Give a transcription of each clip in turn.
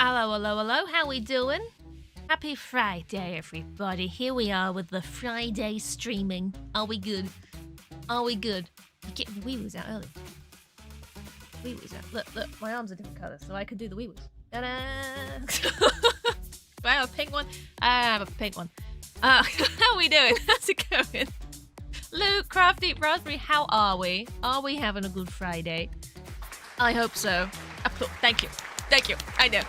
Hello, hello, hello. How we doing? Happy Friday, everybody. Here we are with the Friday streaming. Are we good? Are we good? You get the wee-woos out early. Wee-woos out. Look, look. My arms are different colours, so I could do the wee-woos. Ta-da! Do I have a pink one? I have a pink one. How are we doing? How's it going? Luke, Crafty, Raspberry, how are we? Are we having a good Friday? I hope so. Thank you. Thank you. I know.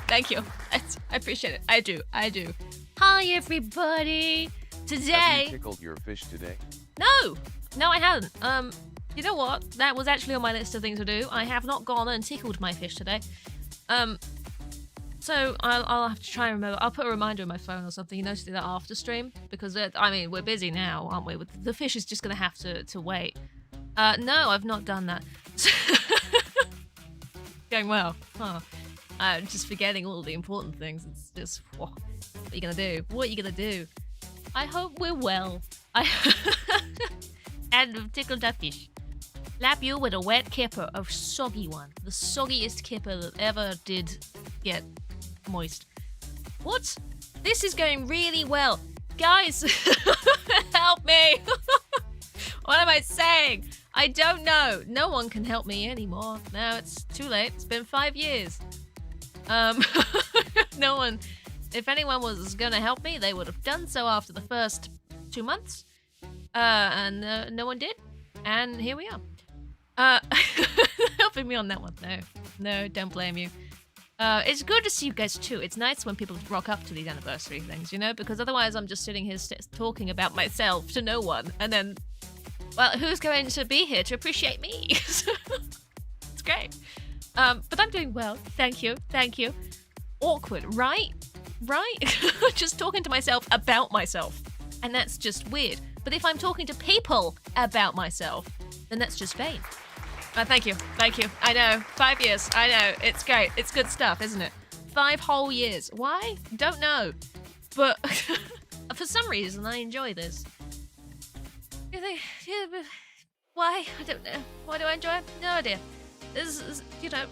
Thank you. I appreciate it. I do. Hi, everybody. Today... Have you pickled your fish today? No, I haven't. You know what? That was actually on my list of things to do. I have not gone and tickled my fish today. So I'll have to try and remember. I'll put a reminder on my phone or something, you know, to do that after stream. Because, I mean, we're busy now, aren't we? The fish is just going to have to wait. No, I've not done that. Going well. Huh. I'm just forgetting all the important things. It's just, what are you going to do? What are you going to do? I hope we're well. And tickled that fish. Lap you with a wet kipper, a soggy one. The soggiest kipper that ever did get moist. What? This is going really well. Guys, help me. What am I saying? I don't know. No one can help me anymore. No, it's too late. It's been 5 years. No one... If anyone was going to help me, they would have done so after the first 2 months. And no one did. And here we are. Helping me on that one. No, don't blame you. It's good to see you guys too. It's nice when people rock up to these anniversary things, you know? Because otherwise I'm just sitting here talking about myself to no one. And then, well, who's going to be here to appreciate me? It's great. But I'm doing well. Thank you. Awkward, right? Just talking to myself about myself. And that's just weird. But if I'm talking to people about myself, then that's just vain. Thank you. I know. 5 years. I know. It's great. It's good stuff, isn't it? 5 whole years. Why? Don't know. But for some reason, I enjoy this. You think, yeah, but why? I don't know. Why do I enjoy it? No idea. There's,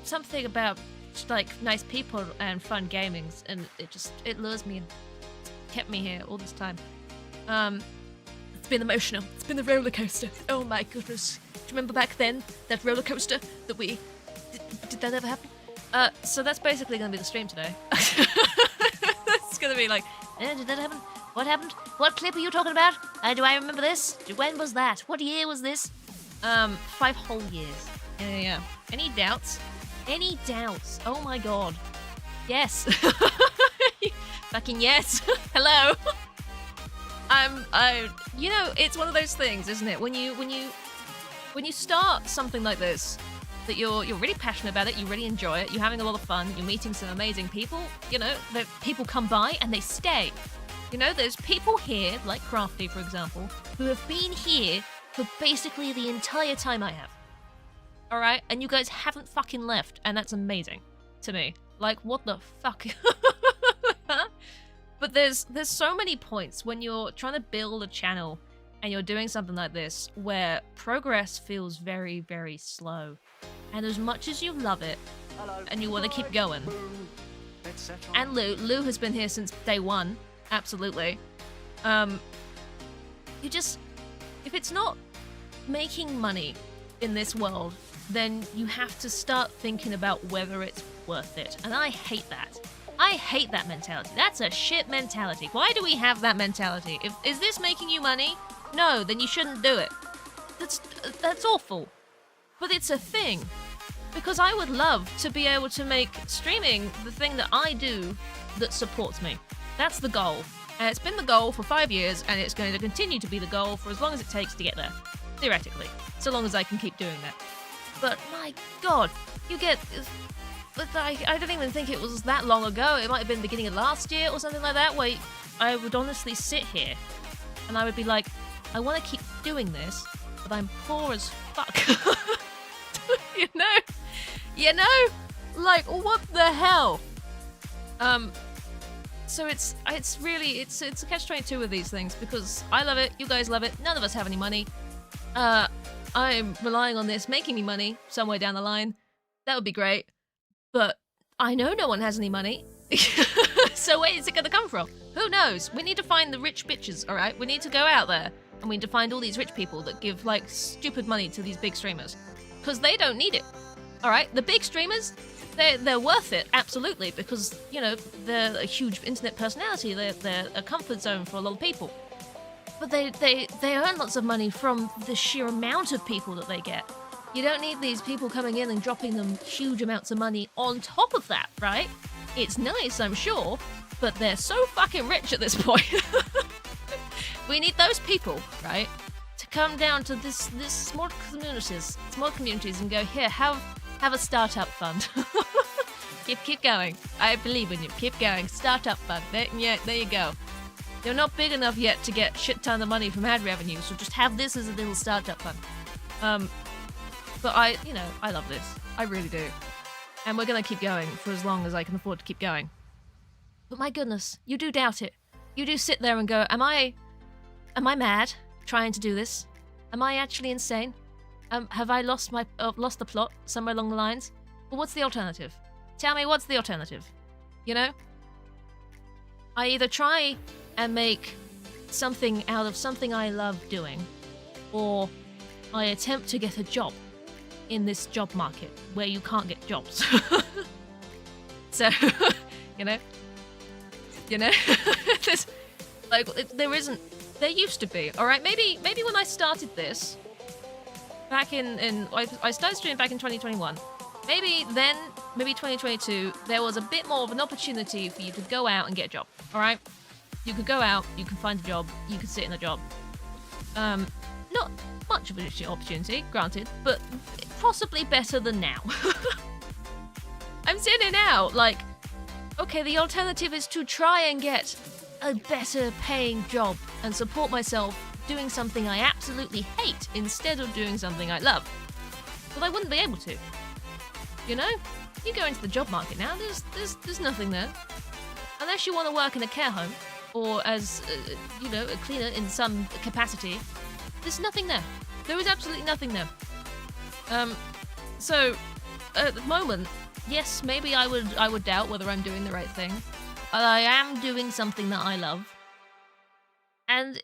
something about like nice people and fun gamings, and it lures me and kept me here all this time. It's been emotional. It's been the roller coaster. Oh my goodness. Do you remember back then, that roller coaster that we... Did that ever happen? So that's basically going to be the stream today. It's going to be like, did that happen? What happened? What clip are you talking about? Do I remember this? When was that? What year was this? 5 whole years. Yeah. Any doubts? Oh my god. Yes. Fucking yes. Hello. You know, it's one of those things, isn't it? When you start something like this, that you're really passionate about it, you really enjoy it, you're having a lot of fun, you're meeting some amazing people, you know, that people come by and they stay. You know, there's people here, like Crafty, for example, who have been here for basically the entire time I have. Alright? And you guys haven't fucking left, and that's amazing to me. Like, what the fuck? But there's so many points when you're trying to build a channel and you're doing something like this where progress feels very, very slow. And as much as you love it and you want to keep going, and Lou has been here since day one, absolutely. You just, if it's not making money in this world, then you have to start thinking about whether it's worth it. And I hate that. I hate that mentality. That's a shit mentality. Why do we have that mentality? Is this making you money? No, then you shouldn't do it. That's awful. But it's a thing. Because I would love to be able to make streaming the thing that I do that supports me. That's the goal. And it's been the goal for 5 years, and it's going to continue to be the goal for as long as it takes to get there. Theoretically. So long as I can keep doing that. But my god, you get... I don't even think it was that long ago. It might have been the beginning of last year or something like that, where I would honestly sit here and I would be like, I want to keep doing this, but I'm poor as fuck. You know, like, what the hell? So it's really a catch-22 with these things, because I love it, you guys love it, none of us have any money. I'm relying on this making me money somewhere down the line. That would be great. But I know no one has any money. So where is it gonna come from? Who knows? We need to find the rich bitches, alright? We need to go out there and we need to find all these rich people that give, like, stupid money to these big streamers. Because they don't need it. Alright? The big streamers, they're worth it, absolutely, because, you know, they're a huge internet personality. They're a comfort zone for a lot of people. But they earn lots of money from the sheer amount of people that they get. You don't need these people coming in and dropping them huge amounts of money on top of that, right? It's nice, I'm sure, but they're so fucking rich at this point. We need those people, right, to come down to this small communities and go, here, have a startup fund. keep going. I believe in you. Keep going. Startup fund. There you go. You're not big enough yet to get shit ton of money from ad revenue, so just have this as a little startup fund. But I love this. I really do. And we're gonna keep going for as long as I can afford to keep going. But my goodness, you do doubt it. You do sit there and go, am I mad trying to do this? Am I actually insane? Have I lost the plot somewhere along the lines? Well, what's the alternative? Tell me, what's the alternative? You know? I either try and make something out of something I love doing, or I attempt to get a job in this job market where you can't get jobs. So, you know, there's, like, there used to be, all right? Maybe when I started this, back I started streaming back in 2021. Maybe 2022, there was a bit more of an opportunity for you to go out and get a job, all right? You could go out, you could find a job, you could sit in a job. Not much of an opportunity, granted, but possibly better than now. I'm sitting here now, like, okay, the alternative is to try and get a better paying job and support myself doing something I absolutely hate instead of doing something I love. But I wouldn't be able to. You know? You go into the job market now, there's nothing there. Unless you want to work in a care home, or as, a cleaner in some capacity, there's nothing there. There is absolutely nothing there. So, at the moment, yes, maybe I would doubt whether I'm doing the right thing. But I am doing something that I love. And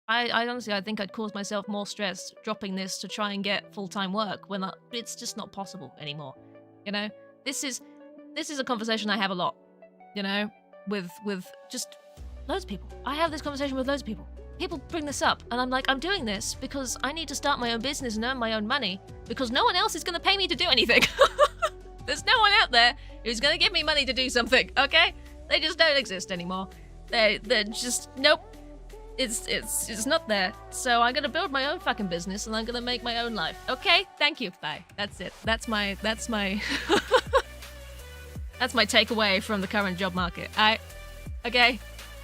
I honestly, I think I'd cause myself more stress dropping this to try and get full-time work when it's just not possible anymore. You know? This is a conversation I have a lot, you know, with just loads of people. I have this conversation with loads of people. People bring this up, and I'm like, I'm doing this because I need to start my own business and earn my own money, because no one else is going to pay me to do anything. There's no one out there who's going to give me money to do something, okay? They just don't exist anymore. They're just, nope. It's not there. So I'm going to build my own fucking business, and I'm going to make my own life. Okay? Thank you. Bye. That's it. That's my that's my takeaway from the current job market. Okay?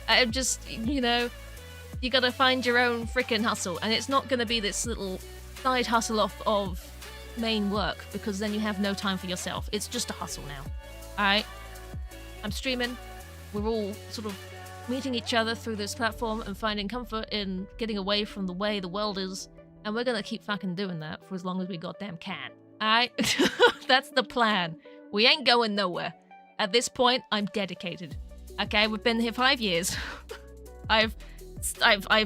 I'm just, you gotta find your own freaking hustle, and it's not gonna be this little side hustle off of main work, because then you have no time for yourself. It's just a hustle now. Alright? I'm streaming. We're all sort of meeting each other through this platform and finding comfort in getting away from the way the world is, and we're gonna keep fucking doing that for as long as we goddamn can. Alright? That's the plan. We ain't going nowhere. At this point, I'm dedicated. Okay, we've been here 5 years. I've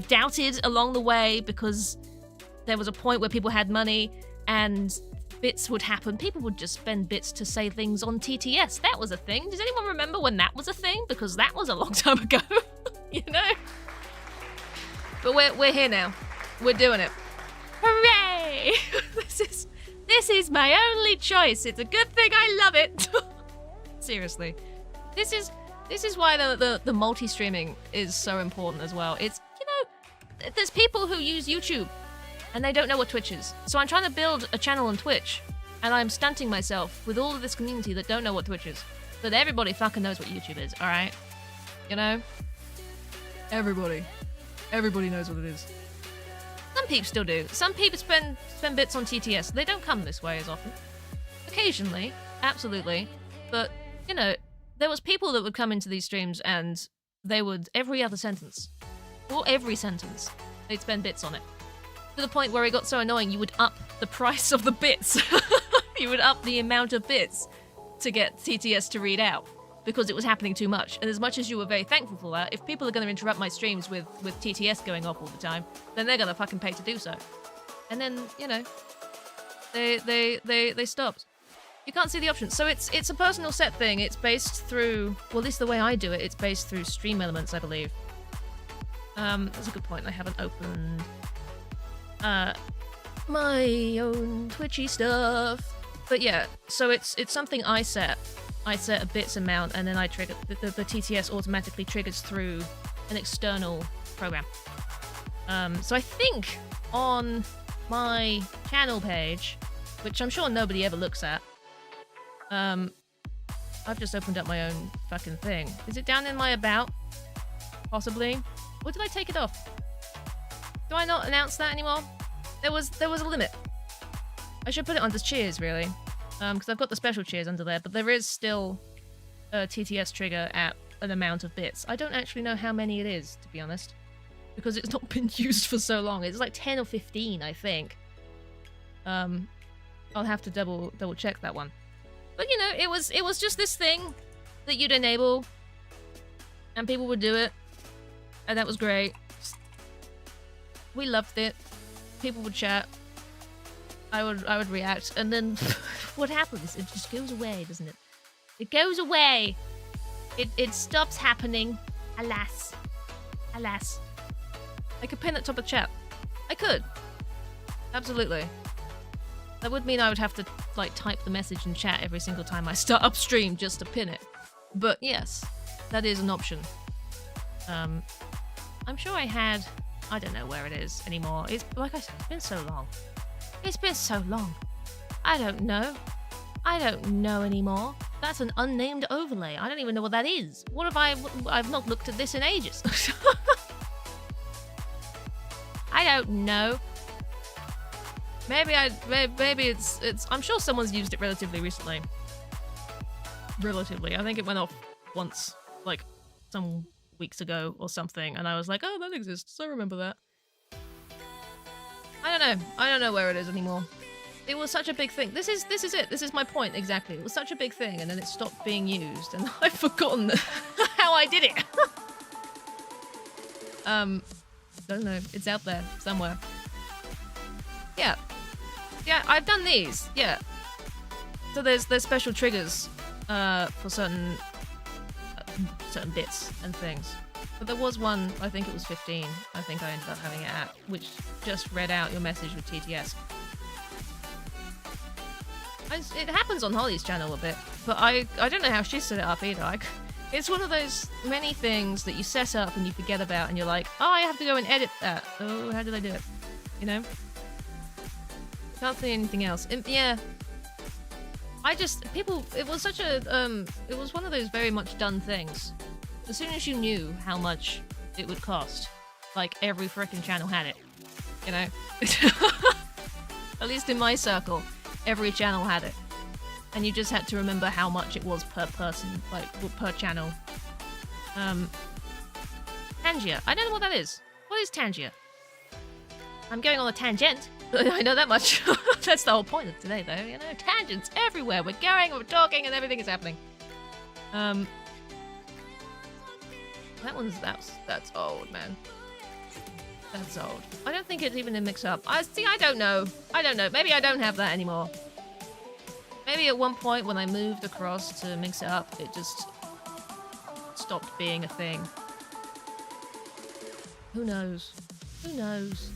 doubted along the way because there was a point where people had money and bits would happen. People would just spend bits to say things on TTS. That was a thing. Does anyone remember when that was a thing? Because that was a long time ago, you know? But we're here now. We're doing it. Hooray! This is my only choice. It's a good thing I love it. Seriously. This is why the multi-streaming is so important as well. It's, there's people who use YouTube and they don't know what Twitch is. So I'm trying to build a channel on Twitch, and I'm stunting myself with all of this community that don't know what Twitch is. But everybody fucking knows what YouTube is, alright? You know? Everybody knows what it is. Some peeps still do. Some peeps spend bits on TTS. They don't come this way as often. Occasionally, absolutely. But, there was people that would come into these streams and they would, every other sentence, or every sentence, they'd spend bits on it. To the point where it got so annoying, you would up the price of the bits. You would up the amount of bits. to get TTS to read out because it was happening too much. And as much as you were very thankful for that, if people are going to interrupt my streams with TTS going off all the time, then they're going to fucking pay to do so. And then, you know, they stopped. You can't see the options. So it's a personal set thing. It's based through, well, at least the way I do it, it's based through Stream Elements, I believe. That's a good point. I haven't opened my own Twitchy stuff. But yeah, so it's something I set. I set a bits amount, and then I trigger the TTS automatically triggers through an external program. So I think on my channel page, which I'm sure nobody ever looks at, I've just opened up my own fucking thing. Is it down in my about? Possibly. Or did I take it off? Do I not announce that anymore? There was a limit. I should put it under cheers, really. Because I've got the special cheers under there, but there is still a TTS trigger at an amount of bits. I don't actually know how many it is, to be honest, because it's not been used for so long. It's like 10 or 15, I think. I'll have to double check that one. But you know, it was just this thing that you'd enable, and people would do it, and that was great. We loved it. People would chat. I would react, and then what happens? It just goes away, doesn't it? It goes away. It stops happening. Alas. Alas. I could pin it top of chat. I could. Absolutely. That would mean I would have to like type the message in chat every single time I start upstream just to pin it. But yes, that is an option. I'm sure I had. I don't know where it is anymore. It's like I said, it's been so long. It's been so long. I don't know. I don't know anymore. That's an unnamed overlay. I don't even know what that is. What have I've not looked at this in ages. I don't know. Maybe it's I'm sure someone's used it relatively recently. Relatively. I think it went off once, like some weeks ago or something, and I was like, oh, that exists. I remember that. I don't know. I don't know where it is anymore. It was such a big thing. This is it. This is my point exactly. It was such a big thing, and then it stopped being used, and I've forgotten how I did it. I don't know. It's out there somewhere. Yeah, I've done these. Yeah. So there's special triggers for certain bits and things. But there was one, I think it was 15, I think I ended up having it at, which just read out your message with TTS. It happens on Holly's channel a bit, but I don't know how she set it up either. It's one of those many things that you set up and you forget about, and you're like, oh, I have to go and edit that. Oh, how did I do it? You know? Can't say anything else. Yeah. It was such a, it was one of those very much done things. As soon as you knew how much it would cost, like every frickin' channel had it, you know? At least in my circle, every channel had it. And you just had to remember how much it was per person, like per channel. Tangia. I don't know what that is. What is Tangia? I'm going on a tangent. I know that much. That's the whole point of today, though. You know, tangents everywhere. We're going, we're talking, and everything is happening. That's old, man. That's old. I don't think it's even in Mix-Up. I don't know. Maybe I don't have that anymore. Maybe at one point when I moved across to Mix-Up, it just stopped being a thing. Who knows? Who knows?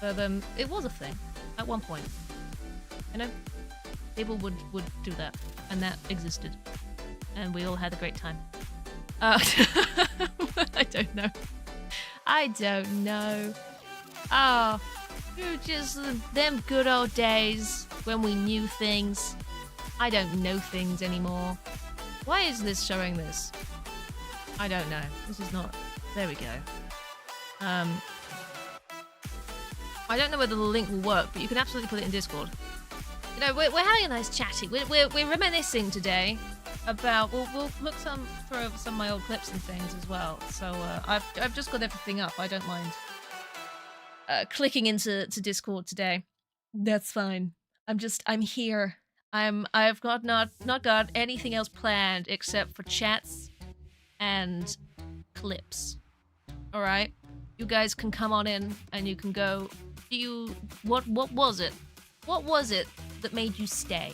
But it was a thing at one point. You know? People would do that. And that existed. And we all had a great time. I don't know. I don't know. Oh, just them good old days when we knew things. I don't know things anymore. Why is this showing this? I don't know. This is not... There we go. I don't know whether the link will work, but you can absolutely put it in Discord. You know, we're having a nice chatting. We're reminiscing today about... We'll look through some of my old clips and things as well. So I've just got everything up. I don't mind clicking into Discord today. That's fine. I'm here. I've got not got anything else planned except for chats and clips. All right, you guys can come on in and you can go. What was it? What was it that made you stay?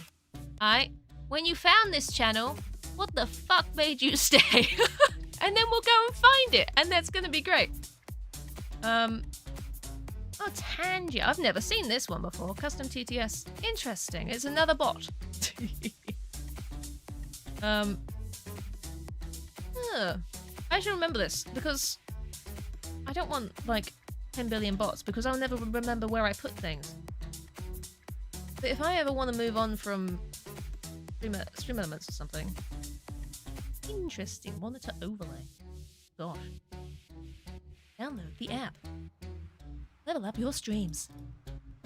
Alright? When you found this channel, what the fuck made you stay? And then we'll go and find it, and that's gonna be great. Oh, Tangia. I've never seen this one before. Custom TTS. Interesting. It's another bot. I should remember this, because I don't want, like, 10 billion bots, because I'll never remember where I put things. But if I ever want to move on from stream elements or something. Interesting. Monitor overlay. Gosh. Download the app. Level up your streams.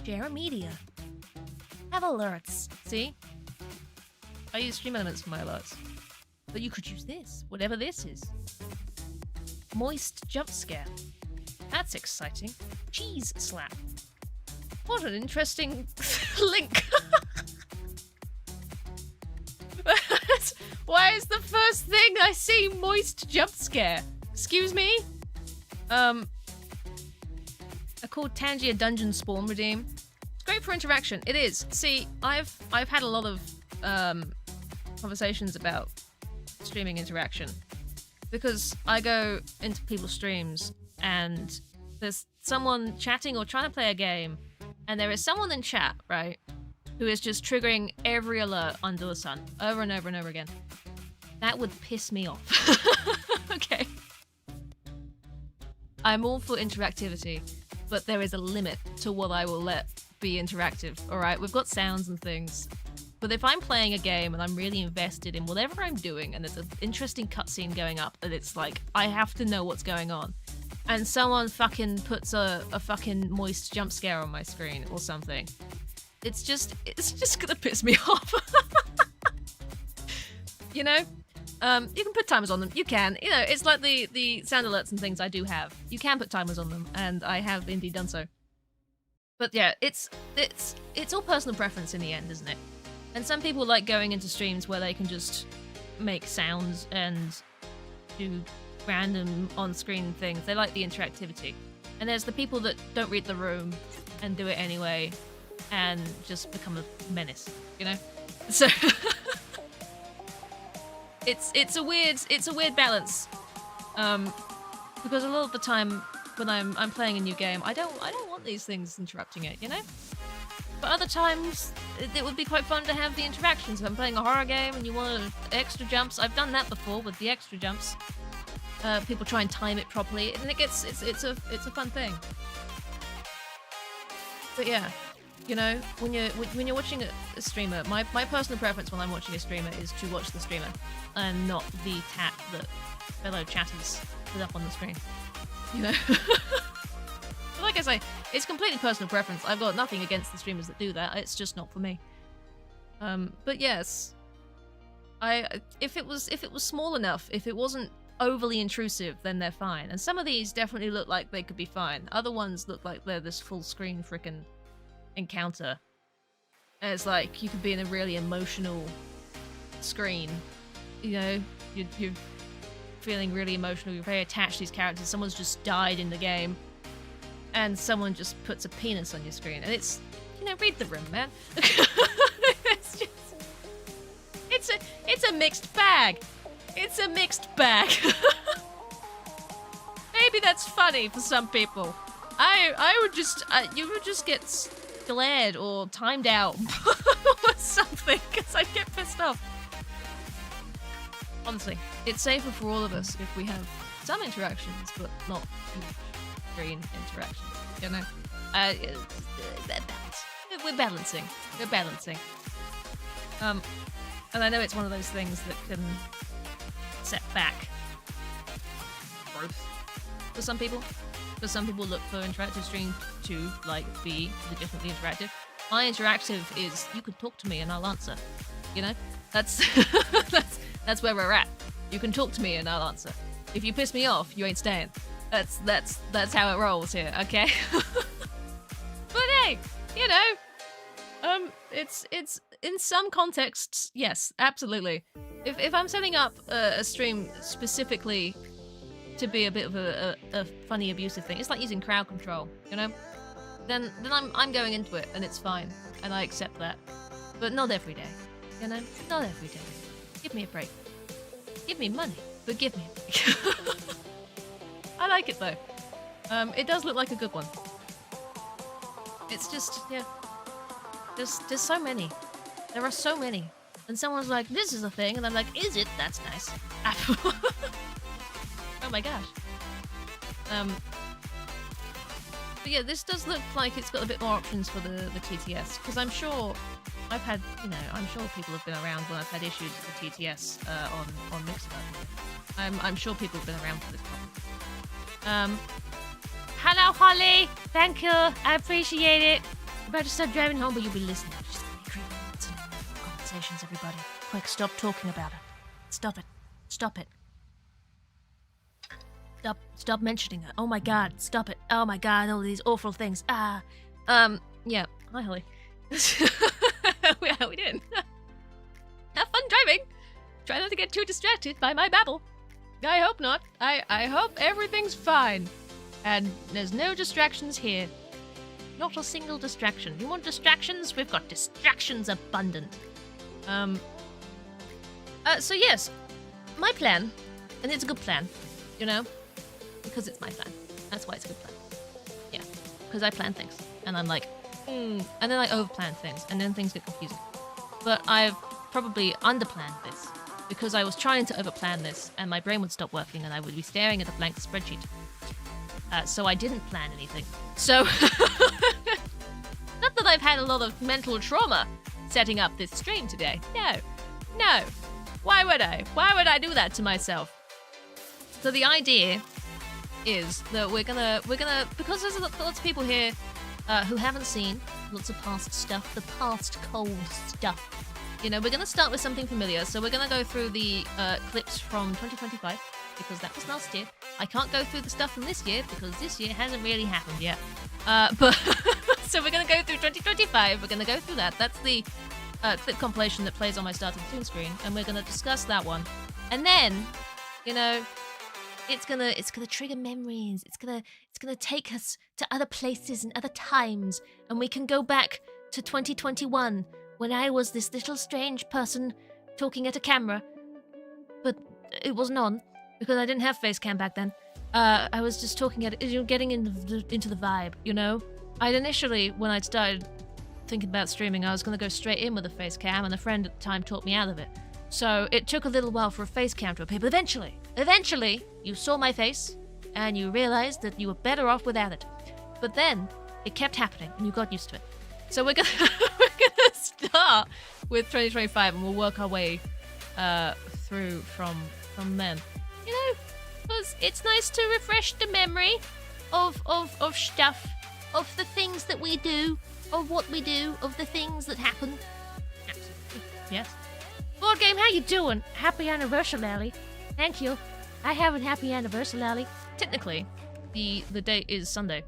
Share a media. Have alerts. See? I use stream elements for my alerts. But you could use this. Whatever this is. Moist jump scare. That's exciting. Cheese slap. What an interesting link. Why is the first thing I see moist jump scare? Excuse me? I called Tangia Dungeon Spawn Redeem. It's great for interaction. It is. See, I've had a lot of conversations about streaming interaction, because I go into people's streams and there's someone chatting or trying to play a game, and there is someone in chat, right, who is just triggering every alert under the sun over and over and over again. That would piss me off. Okay. I'm all for interactivity, but there is a limit to what I will let be interactive, alright? We've got sounds and things. But if I'm playing a game and I'm really invested in whatever I'm doing, and there's an interesting cutscene going up, and it's like, I have to know what's going on, and someone fucking puts a fucking moist jump scare on my screen or something, it's just gonna piss me off. You know? You can put timers on them. You can. You know, it's like the sound alerts and things I do have. You can put timers on them, and I have indeed done so. But yeah, it's all personal preference in the end, isn't it? And some people like going into streams where they can just make sounds and do random on-screen things. They like the interactivity. And there's the people that don't read the room and do it anyway and just become a menace, you know? So it's a weird balance. Because a lot of the time when I'm playing a new game, I don't want these things interrupting it, you know? But other times, it would be quite fun to have the interactions. If I'm playing a horror game and you want extra jumps, I've done that before with the extra jumps. People try and time it properly, and it's a fun thing. But yeah, you know, when you're watching a streamer, my personal preference when I'm watching a streamer is to watch the streamer, and not the tat that fellow chatters put up on the screen. You know. But like I say, it's completely personal preference. I've got nothing against the streamers that do that. It's just not for me. But yes, if it was small enough, if it wasn't overly intrusive, then they're fine. And some of these definitely look like they could be fine. Other ones look like they're this full screen frickin' encounter. And it's like you could be in a really emotional screen. You know, you're feeling really emotional. You're very attached to these characters. Someone's just died in the game. And someone just puts a penis on your screen, and it's, you know, read the room, man. It's a mixed bag. It's a mixed bag. Maybe that's funny for some people. You would just get glared or timed out or something, because I'd get pissed off. Honestly, it's safer for all of us if we have some interactions, but not screen interactions, you know? We're balancing. And I know it's one of those things that can set back growth for some people. Because some people look for interactive stream to, like, be legitimately interactive. My interactive is, you can talk to me and I'll answer. You know? That's that's where we're at. You can talk to me and I'll answer. If you piss me off, you ain't staying. That's how it rolls here, okay? But hey, you know, in some contexts, yes, absolutely. If I'm setting up a stream specifically to be a bit of a funny abusive thing, it's like using crowd control, you know. Then I'm going into it and it's fine and I accept that, but not every day, you know. Not every day. Give me a break. Give me money, but give me a break. I like it though. It does look like a good one. It's just, yeah. There's so many. There are so many. And someone's like, this is a thing, and I'm like, is it? That's nice. Oh my gosh. But yeah, this does look like it's got a bit more options for the TTS, because I'm sure I've had, you know, I'm sure people have been around when I've had issues with the TTS on Mixer. I'm sure people have been around for this problem. Hello, Holly. Thank you. I appreciate it. I'm about to start driving home, but you'll be listening. Just be creeping conversations, everybody. Quick, stop talking about it. Stop it. Stop it. Stop mentioning it. Oh my god, stop it. Oh my god, all these awful things. Yeah. Hi, Holly. How we doing? Have fun driving. Try not to get too distracted by my babble. I hope not. I hope everything's fine. And there's no distractions here. Not a single distraction. You want distractions? We've got distractions abundant. So yes, my plan, and it's a good plan, you know, because it's my plan. That's why it's a good plan. Yeah, because I plan things, and I'm like, and then I overplan things, and then things get confusing. But I've probably underplanned this, because I was trying to overplan this, and my brain would stop working, and I would be staring at a blank spreadsheet. So I didn't plan anything. So, not that I've had a lot of mental trauma setting up this stream today. No. Why would I? Why would I do that to myself? So the idea is that we're gonna because there's lots of people here who haven't seen lots of past stuff, the past cold stuff. You know, we're gonna start with something familiar. So we're gonna go through the clips from 2025 because that was last year. I can't go through the stuff from this year because this year hasn't really happened yet. But so we're gonna go through 2025. We're gonna go through that. That's the clip compilation that plays on my starting toon screen, and we're gonna discuss that one. And then, you know, it's gonna trigger memories. It's gonna take us to other places and other times, and we can go back to 2021 when I was this little strange person talking at a camera, but it wasn't on because I didn't have face cam back then. I was just talking at it, you know, getting into the vibe, you know. I'd initially, when I'd started thinking about streaming, I was going to go straight in with a face cam, and a friend at the time talked me out of it. So it took a little while for a face cam to appear, but eventually, you saw my face, and you realized that you were better off without it. But then, it kept happening, and you got used to it. So we're gonna start with 2025, and we'll work our way through from then. You know, because it's nice to refresh the memory of stuff, of the things that we do, of what we do, of the things that happen. Absolutely. Yes. Board game, how you doing? Happy anniversary, Lally. Thank you. I have a happy anniversary, Lally. Technically, the date is Sunday.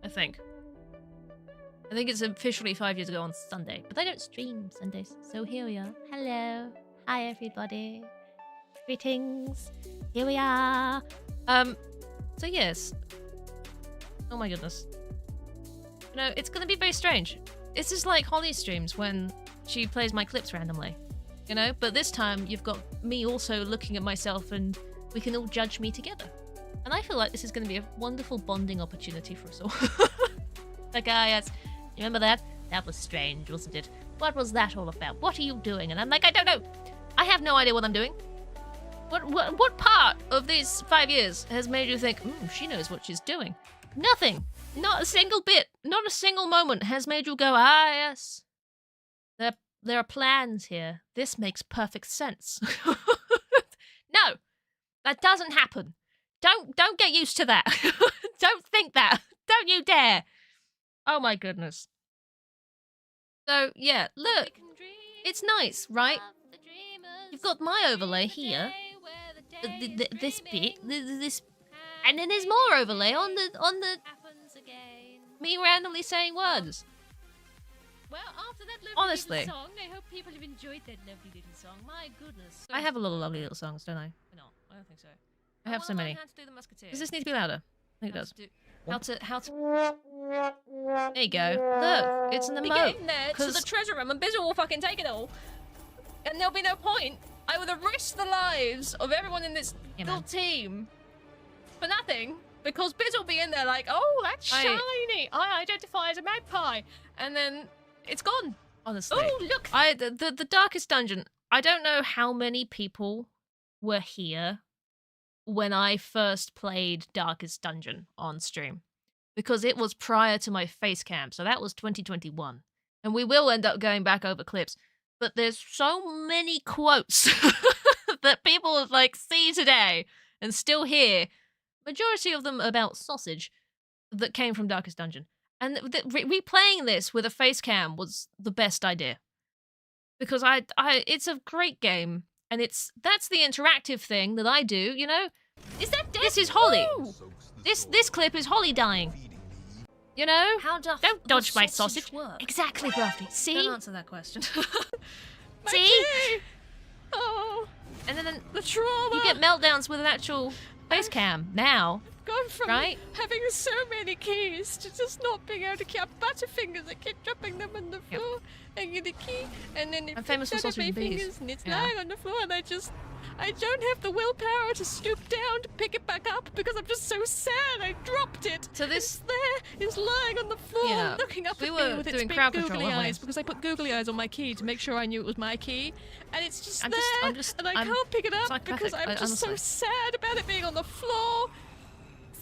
I think it's officially 5 years ago on Sunday, but I don't stream Sundays, so here we are. Hello. Hi, everybody. Greetings. Here we are. So yes. Oh my goodness. You know, it's gonna be very strange. It's just like Holly's streams when she plays my clips randomly. You know, but this time you've got me also looking at myself and we can all judge me together. And I feel like this is gonna be a wonderful bonding opportunity for us all. Like, yes. You remember that? That was strange, wasn't it? What was that all about? What are you doing? And I'm like, I don't know. I have no idea what I'm doing. What part of these 5 years has made you think, she knows what she's doing? Nothing. Not a single bit. Not a single moment has made you go, yes. There are plans here. This makes perfect sense. No. That doesn't happen. Don't get used to that. Don't think that. Don't you dare. Oh my goodness. So, yeah, look. It's nice, right? You've got my overlay here. This bit, this, and then there's more overlay on the me randomly saying words. Well, after that lovely Honestly. little song, I hope people have enjoyed that lovely little song. My goodness. I have a little lovely little songs, don't I? No, I don't think so. I have so many. How to do the Musketeer. Does this need to be louder? I think it does. How to... There you go. Look, it's an Be emote. getting there to the treasure room and Bizzle will fucking take it all. And there'll be no point. I would have risked the lives of everyone in this little team for nothing. Because Biz will be in there like, oh, that's shiny. I identify as a magpie. And then it's gone. Honestly. Oh, look. The Darkest Dungeon, I don't know how many people were here when I first played Darkest Dungeon on stream. Because it was prior to my face cam. So that was 2021. And we will end up going back over clips. But there's so many quotes that people like see today and still hear, majority of them about sausage, that came from Darkest Dungeon. And replaying this with a face cam was the best idea. Because it's a great game, and that's the interactive thing that I do, you know? Is that death? This is Holly. Ooh. This clip is Holly dying. You know? How doth Don't dodge my sausage sausage. work? Exactly, Crafty. See? Don't answer that question. See? Oh, And then the trauma. you get meltdowns with an actual face cam now. Gone from right? having so many keys to just not being able to keep Butterfingers. I keep dropping them on the floor. I get a key, and then it I'm famous for flips out of sausage my and bees. fingers, and it's Yeah. lying on the floor, and I don't have the willpower to stoop down to pick it back up because I'm just so sad I dropped it. So this- it's lying on the floor, Yeah. looking up We at were me with its doing big crowd control, googly weren't we? eyes because I put googly eyes on my key to make sure I knew it was my key, and it's just I'm there, just- and I I'm can't pick it up psychopathic, because I'm just so honestly. sad about it being on the floor.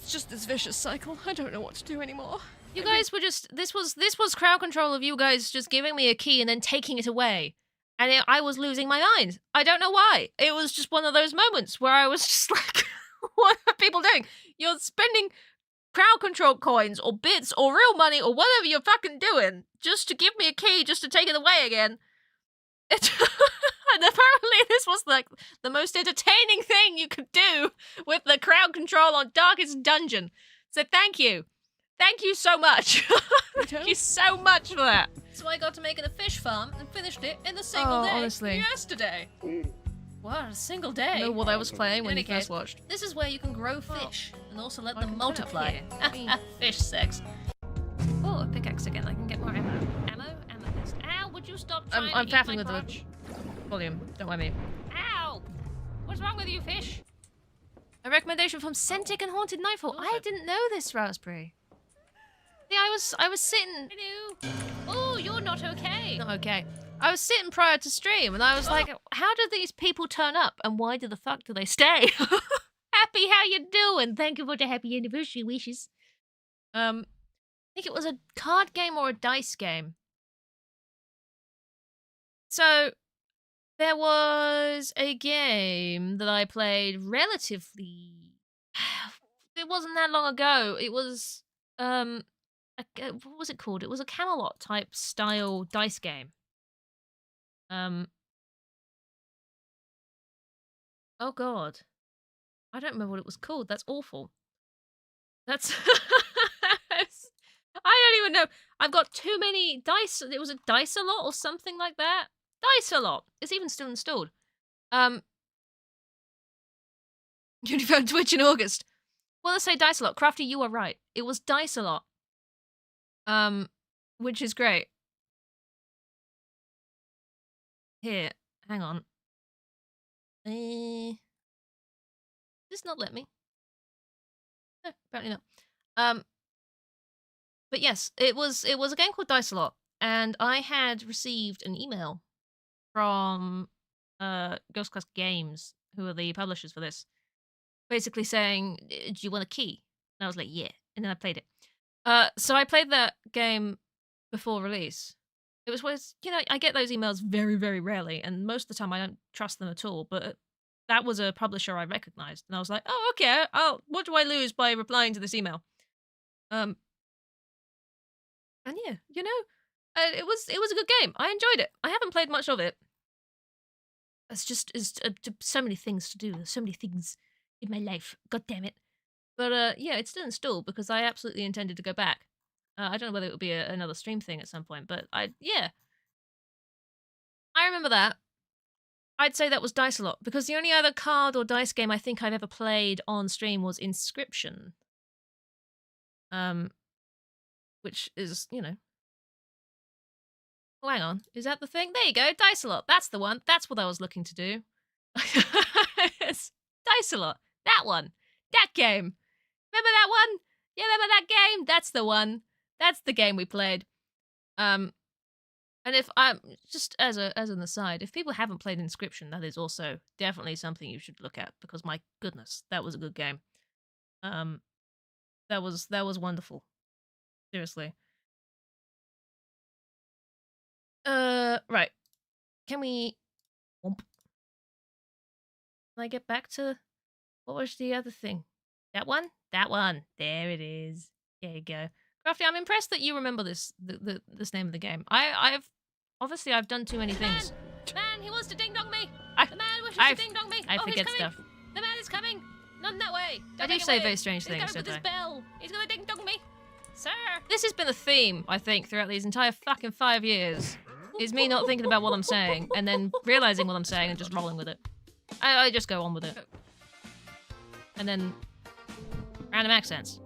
It's just this vicious cycle. I don't know what to do anymore. You guys were just this was crowd control of you guys just giving me a key and then taking it away, and I was losing my mind. I don't know why. It was just one of those moments where I was just like, "What are people doing? You're spending crowd control coins or bits or real money or whatever you're fucking doing just to give me a key just to take it away again." And apparently this was like the most entertaining thing you could do with the crowd control on Darkest Dungeon. So thank you. Thank you so much. Thank you so much for that. So I got to make it a fish farm and finished it in a single day. Honestly. Yesterday. What, a single day? I know what I was playing when In you any first case, watched. This is where you can grow fish and also let I them can put it up multiply. here. Fish sex. Oh, a pickaxe again. I can get more ammo. Amethyst. Ow, would you stop trying I'm to eat faffing my with crotch? the volume. Don't mind me. Ow! What's wrong with you, fish? A recommendation from Centric and Haunted Nightfall. I didn't know this, Raspberry. See, I was sitting. Hello. Oh, you're not okay. Not okay. I was sitting prior to stream, and I was like, "How do these people turn up, and why the fuck do they stay?" Happy, how you doing? Thank you for the happy anniversary wishes. I think it was a card game or a dice game. So there was a game that I played relatively. It wasn't that long ago. It was what was it called? It was a Camelot type style dice game. Oh god. I don't remember what it was called. That's awful. That's I don't even know. I've got too many dice. It was a Dice-A-Lot or something like that. Dice-A-Lot. It's even still installed. You found Twitch in August. Well, let's say Dice-A-Lot. Crafty, you are right. It was Dice-A-Lot. Which is great. Here, hang on. Does this not let me? No, apparently not. But yes, it was a game called Dice-A-Lot, and I had received an email from Ghost Quest Games, who are the publishers for this, basically saying, "Do you want a key?" And I was like, "Yeah," and then I played it. So I played that game before release. It was, you know, I get those emails very, very rarely, and most of the time I don't trust them at all, but that was a publisher I recognized, and I was like, oh, okay, what do I lose by replying to this email? And yeah, you know, it was a good game. I enjoyed it. I haven't played much of it. It's so many things to do. There's so many things in my life. God damn it. But yeah, it's still installed because I absolutely intended to go back. I don't know whether it would be another stream thing at some point, but I remember that. I'd say that was Dice-A-Lot, because the only other card or dice game I think I've ever played on stream was Inscryption. Which is, you know... Oh, hang on. Is that the thing? There you go, Dice-A-Lot. That's the one. That's what I was looking to do. It's Dice-A-Lot. That one. That game. Remember that one? Yeah, remember that game? That's the one. That's the game we played. And if I'm just as an aside, if people haven't played Inscryption, that is also definitely something you should look at, because my goodness, that was a good game. That was wonderful. Seriously. Right. Can we... Womp. Can I get back to... What was the other thing? That one? That one. There it is. There you go. Crafty, I'm impressed that you remember this name of the game. I've done too many things. Man, he wants to ding-dong me! The man wishes to ding-dong me! I forget he's coming. stuff. The man is coming! Not in that way! I do say very strange things, don't I? He's coming with his bell! He's gonna ding-dong me! Sir! This has been a theme, I think, throughout these entire fucking 5 years. Is me not thinking about what I'm saying, and then realising what I'm saying and just rolling with it. I just go on with it. And then... random accents.